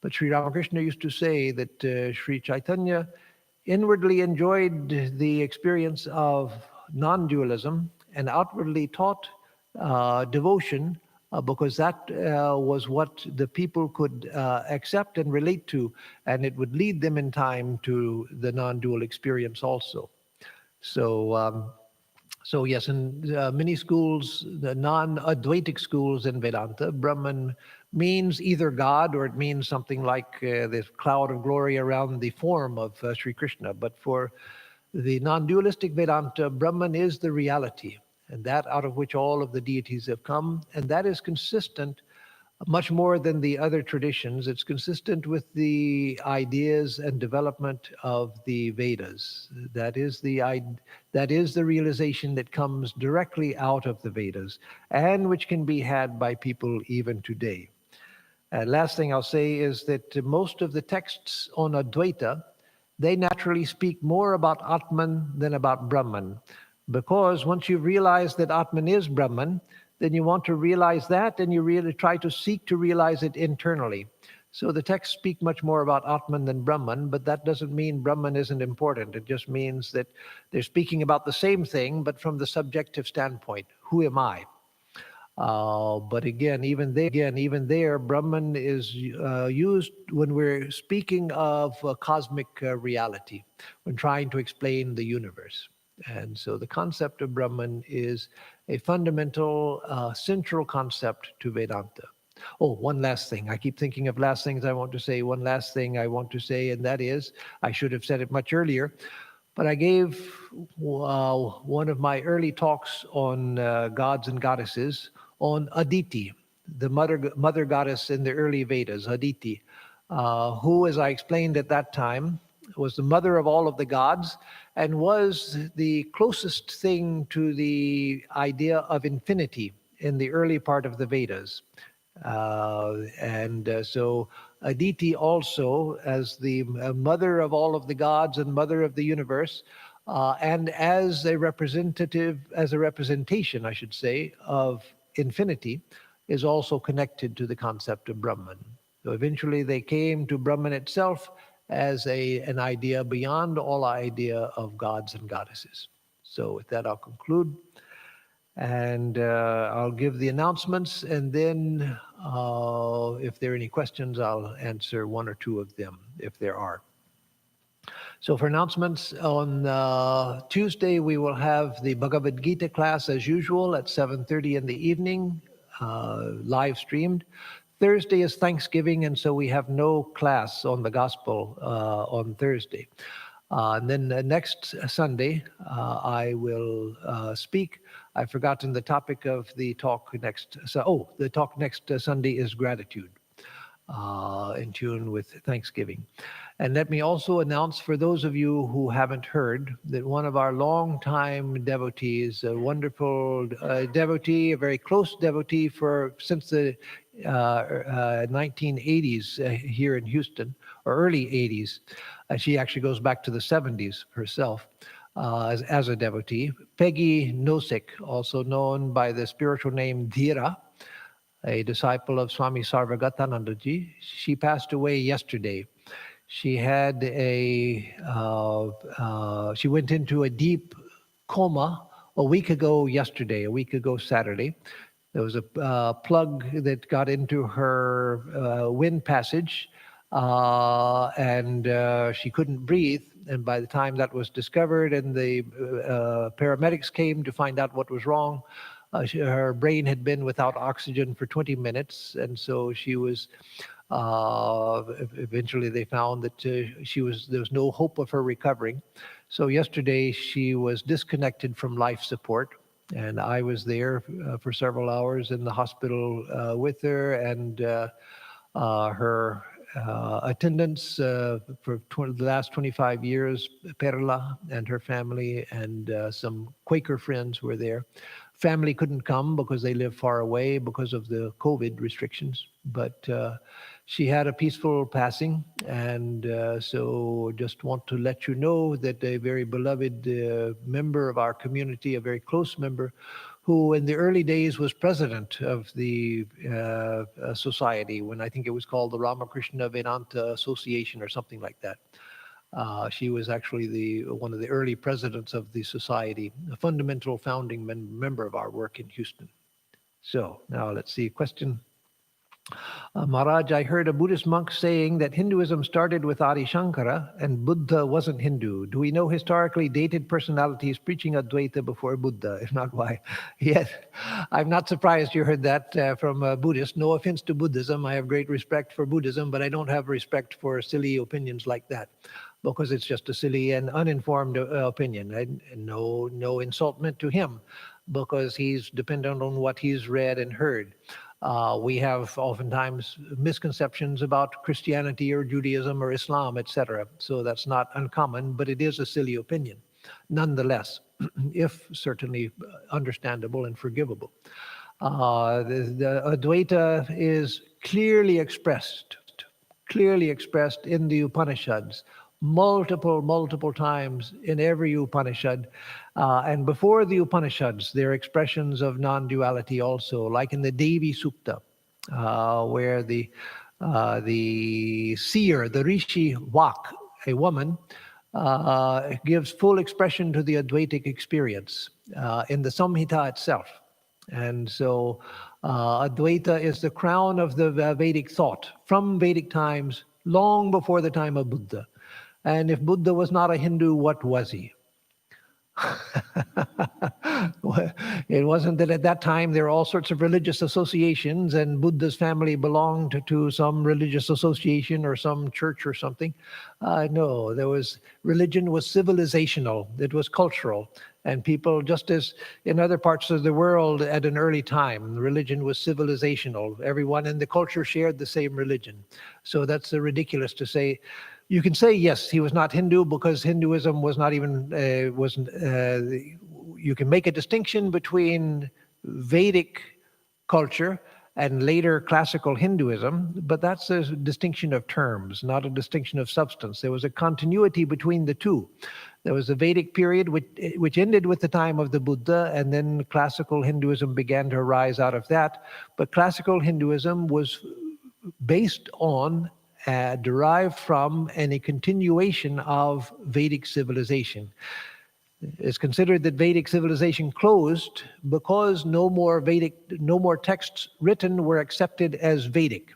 But Sri Ramakrishna used to say that Sri Chaitanya inwardly enjoyed the experience of non-dualism and outwardly taught devotion because that was what the people could accept and relate to, and it would lead them in time to the non-dual experience also. So yes, in many schools, the non-Advaitic schools in Vedanta, Brahman means either God or it means something like this cloud of glory around the form of Sri Krishna. But for the non-dualistic Vedanta, Brahman is the reality, and that out of which all of the deities have come, and that is consistent much more than the other traditions. It's consistent with the ideas and development of the Vedas. That is the realization that comes directly out of the Vedas and which can be had by people even today. And last thing I'll say is that most of the texts on Advaita, they naturally speak more about Atman than about Brahman, because once you realize that Atman is Brahman, then you want to realize that, and you really try to seek to realize it internally. So the texts speak much more about Atman than Brahman, but that doesn't mean Brahman isn't important. It just means that they're speaking about the same thing, but from the subjective standpoint. Who am I? But again, even there, Brahman is used when we're speaking of cosmic reality, when trying to explain the universe. And so the concept of Brahman is a fundamental, central concept to Vedanta. Oh, one last thing. I keep thinking of last things I want to say. One last thing I want to say, and that is, I should have said it much earlier, but I gave one of my early talks on gods and goddesses on Aditi, the mother goddess in the early Vedas, Aditi, who, as I explained at that time, was the mother of all of the gods and was the closest thing to the idea of infinity in the early part of the Vedas. So Aditi also, as the mother of all of the gods and mother of the universe, and as a representation, I should say, of infinity, is also connected to the concept of Brahman. So eventually they came to Brahman itself as an idea beyond all idea of gods and goddesses. So with that, I'll conclude. And I'll give the announcements, and then if there are any questions, I'll answer one or two of them, if there are. So for announcements, on Tuesday, we will have the Bhagavad Gita class as usual at 7:30 in the evening, live streamed. Thursday is Thanksgiving, and so we have no class on the gospel on Thursday. And then next Sunday, I will speak. I've forgotten the topic of the talk next. The talk next Sunday is gratitude, in tune with Thanksgiving. And let me also announce, for those of you who haven't heard, that one of our longtime devotees, a wonderful devotee, a very close devotee since the 1980s here in Houston, or early 80s. She actually goes back to the 70s herself as a devotee. Peggy Nosik, also known by the spiritual name Dhira, a disciple of Swami Sarvagatanandaji. She passed away yesterday. She had she went into a deep coma a week ago Saturday. There was a plug that got into her wind passage, and she couldn't breathe. And by the time that was discovered and the paramedics came to find out what was wrong, her brain had been without oxygen for 20 minutes. And so she was, eventually they found that there was no hope of her recovering. So yesterday she was disconnected from life support. And I was there for several hours in the hospital with her, and her attendants for the last 25 years. Perla and her family and some Quaker friends were there. Family couldn't come because they live far away because of the COVID restrictions. But she had a peaceful passing, and so just want to let you know that a very beloved member of our community, a very close member, who in the early days was president of the society, when I think it was called the Ramakrishna Vedanta Association or something like that. She was actually one of the early presidents of the society, a fundamental founding member of our work in Houston. So now let's see, question. Maharaj, I heard a Buddhist monk saying that Hinduism started with Adi Shankara and Buddha wasn't Hindu. Do we know historically dated personalities preaching Advaita before Buddha? If not, why? Yes, I'm not surprised you heard that from a Buddhist. No offense to Buddhism. I have great respect for Buddhism, but I don't have respect for silly opinions like that, because it's just a silly and uninformed opinion. And no insult meant to him, because he's dependent on what he's read and heard. We have oftentimes misconceptions about Christianity or Judaism or Islam, etc. So that's not uncommon, but it is a silly opinion, nonetheless, if certainly understandable and forgivable. The Advaita is clearly expressed in the Upanishads, multiple times in every Upanishad. And before the Upanishads, there are expressions of non-duality also, like in the Devi Sukta, where the seer, the Rishi Vak, a woman, gives full expression to the Advaitic experience in the Samhita itself. And so Advaita is the crown of the Vedic thought from Vedic times, long before the time of Buddha. And if Buddha was not a Hindu, what was he? It wasn't that at that time there were all sorts of religious associations and Buddha's family belonged to some religious association or some church or something. No, religion was civilizational, it was cultural. And people, just as in other parts of the world at an early time, religion was civilizational. Everyone in the culture shared the same religion. So that's ridiculous to say. You can say, yes, he was not Hindu because Hinduism was not even, you can make a distinction between Vedic culture and later classical Hinduism, but that's a distinction of terms, not a distinction of substance. There was a continuity between the two. There was the Vedic period, which ended with the time of the Buddha, and then classical Hinduism began to arise out of that. But classical Hinduism was based on, derived from, and a continuation of Vedic civilization. It's considered that Vedic civilization closed because no more texts written were accepted as Vedic.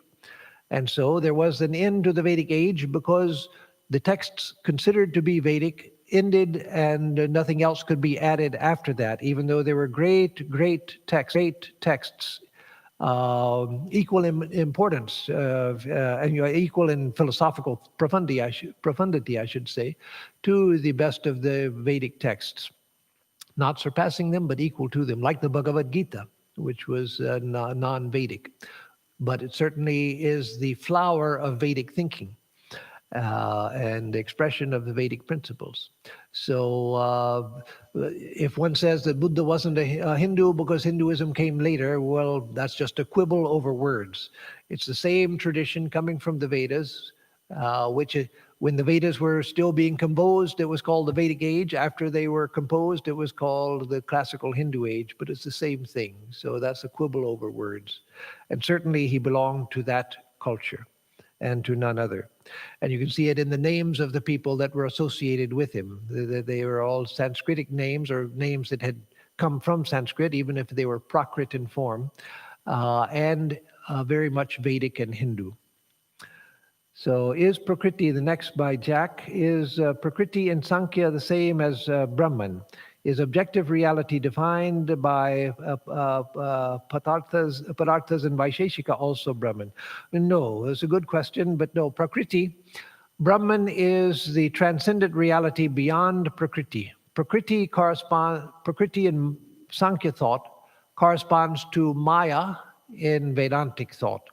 And so there was an end to the Vedic age because the texts considered to be Vedic ended and nothing else could be added after that, even though there were great texts, equal in importance, and equal in philosophical profundity, I should say, to the best of the Vedic texts. Not surpassing them, but equal to them, like the Bhagavad Gita, which was non-Vedic. But it certainly is the flower of Vedic thinking and the expression of the Vedic principles. So if one says that Buddha wasn't a Hindu because Hinduism came later, well, that's just a quibble over words. It's the same tradition coming from the Vedas, which when the Vedas were still being composed, it was called the Vedic age. After they were composed, it was called the classical Hindu age, but it's the same thing. So that's a quibble over words. And certainly he belonged to that culture and to none other. And you can see it in the names of the people that were associated with him. They were all Sanskritic names or names that had come from Sanskrit, even if they were Prakrit in form, and very much Vedic and Hindu. So is Prakriti, the next by Jack, is Prakriti in Sankhya the same as Brahman? Is objective reality defined by Padarthas and Vaisheshika also Brahman? No, it's a good question, but no. Prakriti, Brahman is the transcendent reality beyond Prakriti. Prakriti in Sankhya thought corresponds to Maya in Vedantic thought.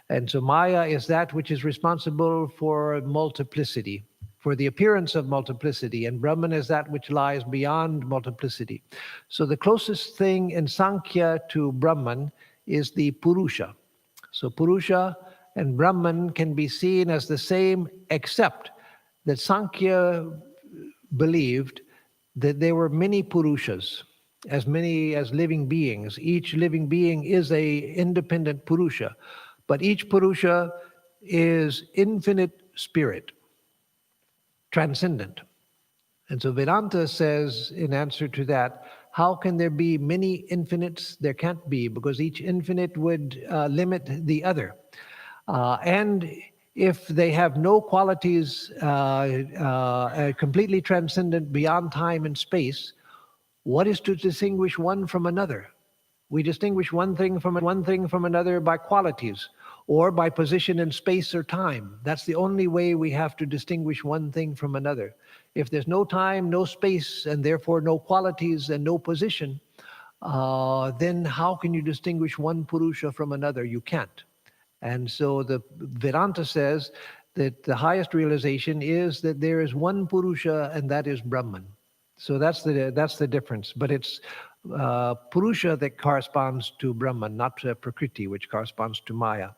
And so Maya is that which is responsible for multiplicity, for the appearance of multiplicity, and Brahman is that which lies beyond multiplicity. So the closest thing in Sankhya to Brahman is the Purusha. So Purusha and Brahman can be seen as the same, except that Sankhya believed that there were many Purushas, as many as living beings. Each living being is a independent Purusha, but each Purusha is infinite spirit, transcendent. And so Vedanta says, in answer to that, how can there be many infinites? There can't be, because each infinite would limit the other. And if they have no qualities completely transcendent beyond time and space, what is to distinguish one from another? We distinguish one thing from another by qualities or by position in space or time. That's the only way we have to distinguish one thing from another. If there's no time, no space, and therefore no qualities and no position, then how can you distinguish one Purusha from another? You can't. And so the Vedanta says that the highest realization is that there is one Purusha, and that is Brahman. So that's the difference. But it's Purusha that corresponds to Brahman, not Prakriti, which corresponds to Maya.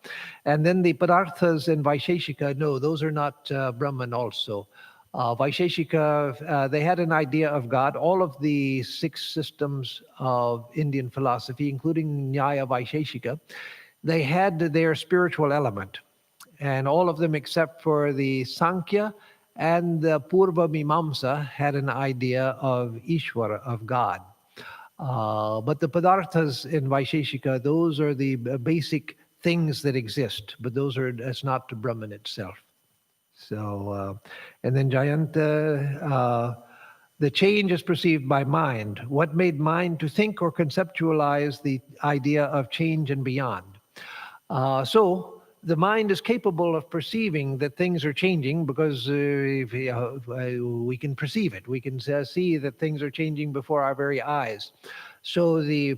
And then the Padarthas and Vaisheshika, no, those are not Brahman also. Vaisheshika, they had an idea of God. All of the 6 systems of Indian philosophy, including Nyaya Vaisheshika, they had their spiritual element. And all of them except for the Sankhya and the Purva Mimamsa had an idea of Ishvara, of God. But the Padarthas in Vaisheshika, those are the basic things that exist, but that's not the Brahman itself. So, and then Jayanta, the change is perceived by mind. What made mind to think or conceptualize the idea of change and beyond? So the mind is capable of perceiving that things are changing because we can perceive it. We can see that things are changing before our very eyes. So the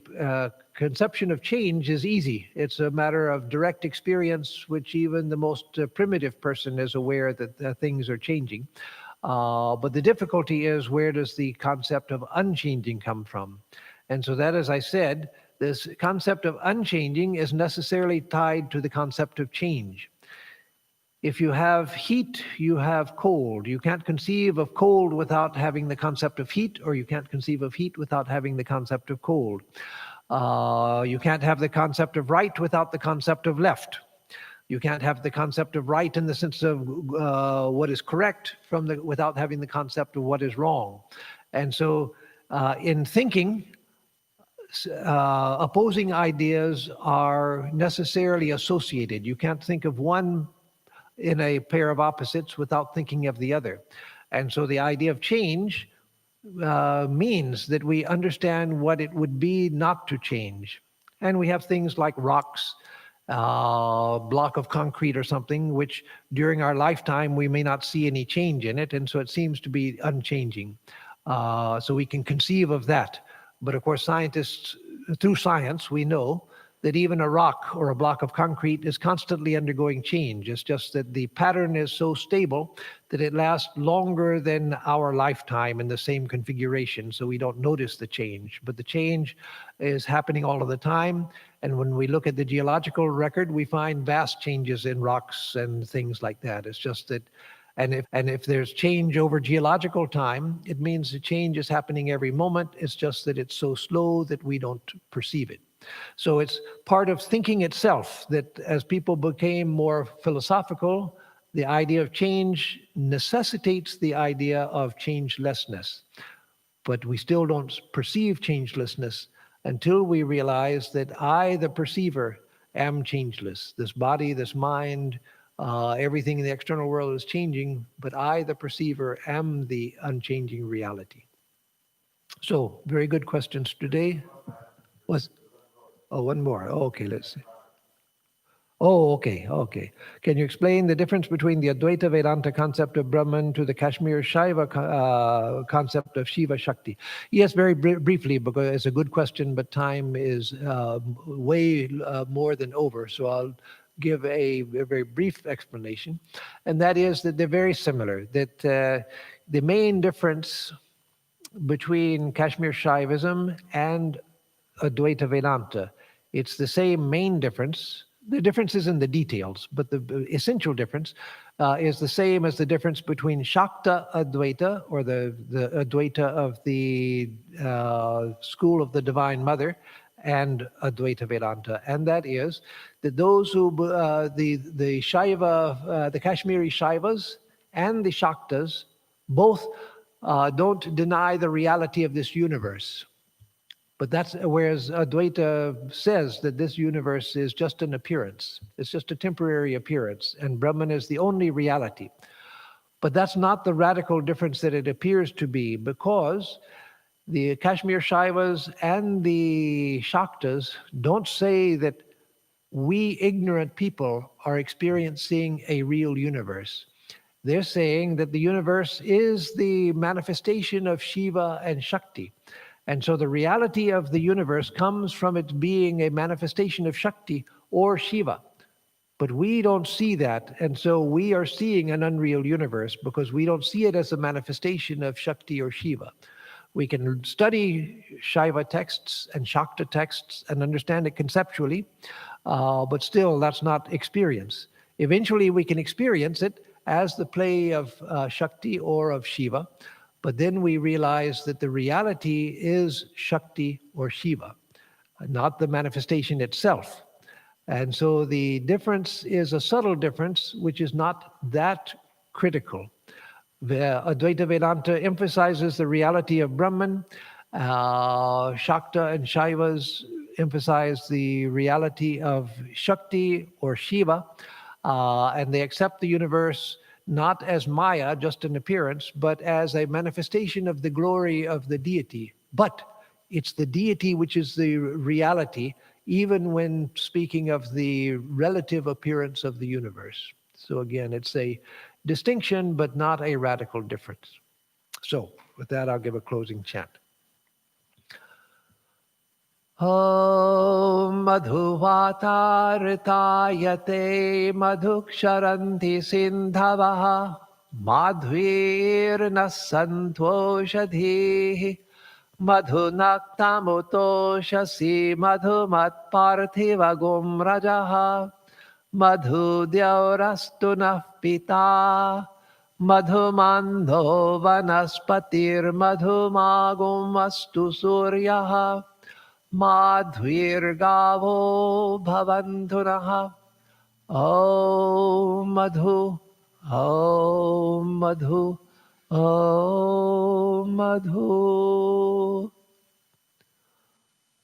conception of change is easy. It's a matter of direct experience, which even the most primitive person is aware that things are changing. But the difficulty is, where does the concept of unchanging come from? And so that, as I said, this concept of unchanging is necessarily tied to the concept of change. If you have heat, you have cold. You can't conceive of cold without having the concept of heat, or you can't conceive of heat without having the concept of cold. You can't have the concept of right without the concept of left. You can't have the concept of right in the sense of what is correct without having the concept of what is wrong. And so in thinking, opposing ideas are necessarily associated. You can't think of one in a pair of opposites without thinking of the other. And so the idea of change means that we understand what it would be not to change. And we have things like rocks, block of concrete or something, which during our lifetime we may not see any change in it, and so it seems to be unchanging. So we can conceive of that. But of course, scientists, through science, we know that even a rock or a block of concrete is constantly undergoing change. It's just that the pattern is so stable that it lasts longer than our lifetime in the same configuration, so we don't notice the change. But the change is happening all of the time, and when we look at the geological record, we find vast changes in rocks and things like that. It's just that, and if there's change over geological time, it means the change is happening every moment. It's just that it's so slow that we don't perceive it. So it's part of thinking itself that as people became more philosophical, the idea of change necessitates the idea of changelessness. But we still don't perceive changelessness until we realize that I, the perceiver, am changeless. This body, this mind, everything in the external world is changing, but I, the perceiver, am the unchanging reality. So, very good questions today. One more. Okay, let's see. Okay. Can you explain the difference between the Advaita Vedanta concept of Brahman to the Kashmir Shaiva concept of Shiva Shakti? Yes, very briefly, because it's a good question, but time is way more than over. So I'll give a very brief explanation, and that is that they're very similar. That the main difference between Kashmir Shaivism and Advaita Vedanta, it's the same main difference. The difference is in the details, but the essential difference is the same as the difference between Shakta Advaita, or the Advaita of the school of the Divine Mother, and Advaita Vedanta, and that is that those who the Shaiva, the Kashmiri Shaivas and the Shaktas both don't deny the reality of this universe. But that's whereas Advaita says that this universe is just an appearance. It's just a temporary appearance, and Brahman is the only reality. But that's not the radical difference that it appears to be, because the Kashmir Shaivas and the Shaktas don't say that we ignorant people are experiencing a real universe. They're saying that the universe is the manifestation of Shiva and Shakti. And so the reality of the universe comes from it being a manifestation of Shakti or Shiva. But we don't see that. And so we are seeing an unreal universe because we don't see it as a manifestation of Shakti or Shiva. We can study Shaiva texts and Shakta texts and understand it conceptually, but still that's not experience. Eventually we can experience it as the play of Shakti or of Shiva, but then we realize that the reality is Shakti or Shiva, not the manifestation itself. And so the difference is a subtle difference, which is not that critical. The Advaita Vedanta emphasizes the reality of Brahman. Shakta and Shaivas emphasize the reality of Shakti or Shiva, and they accept the universe not as Maya, just an appearance, but as a manifestation of the glory of the deity. But it's the deity which is the reality, even when speaking of the relative appearance of the universe. So again, it's a distinction, but not a radical difference. So with that, I'll give a closing chant. Om madhuvatartayate madhuksharanti sindhavaha madhvirna santoshadhihi madhunaktamutoshasi madhumatparthivagum rajaha madhudyaurastu nah pita madhumandho vanaspatir madhumagum astu suryaha madhvirgavo bhavantunaha. Om madhu, om madhu, om madhu.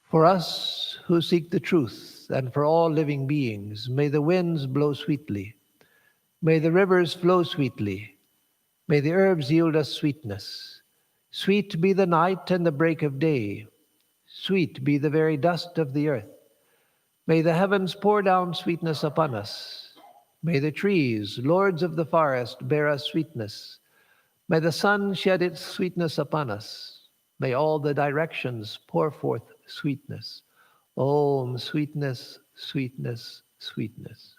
For us who seek the truth, and for all living beings, may the winds blow sweetly, may the rivers flow sweetly, may the herbs yield us sweetness. Sweet be the night and the break of day, sweet be the very dust of the earth. May the heavens pour down sweetness upon us. May the trees, lords of the forest, bear us sweetness. May the sun shed its sweetness upon us. May all the directions pour forth sweetness. Om, sweetness, sweetness, sweetness.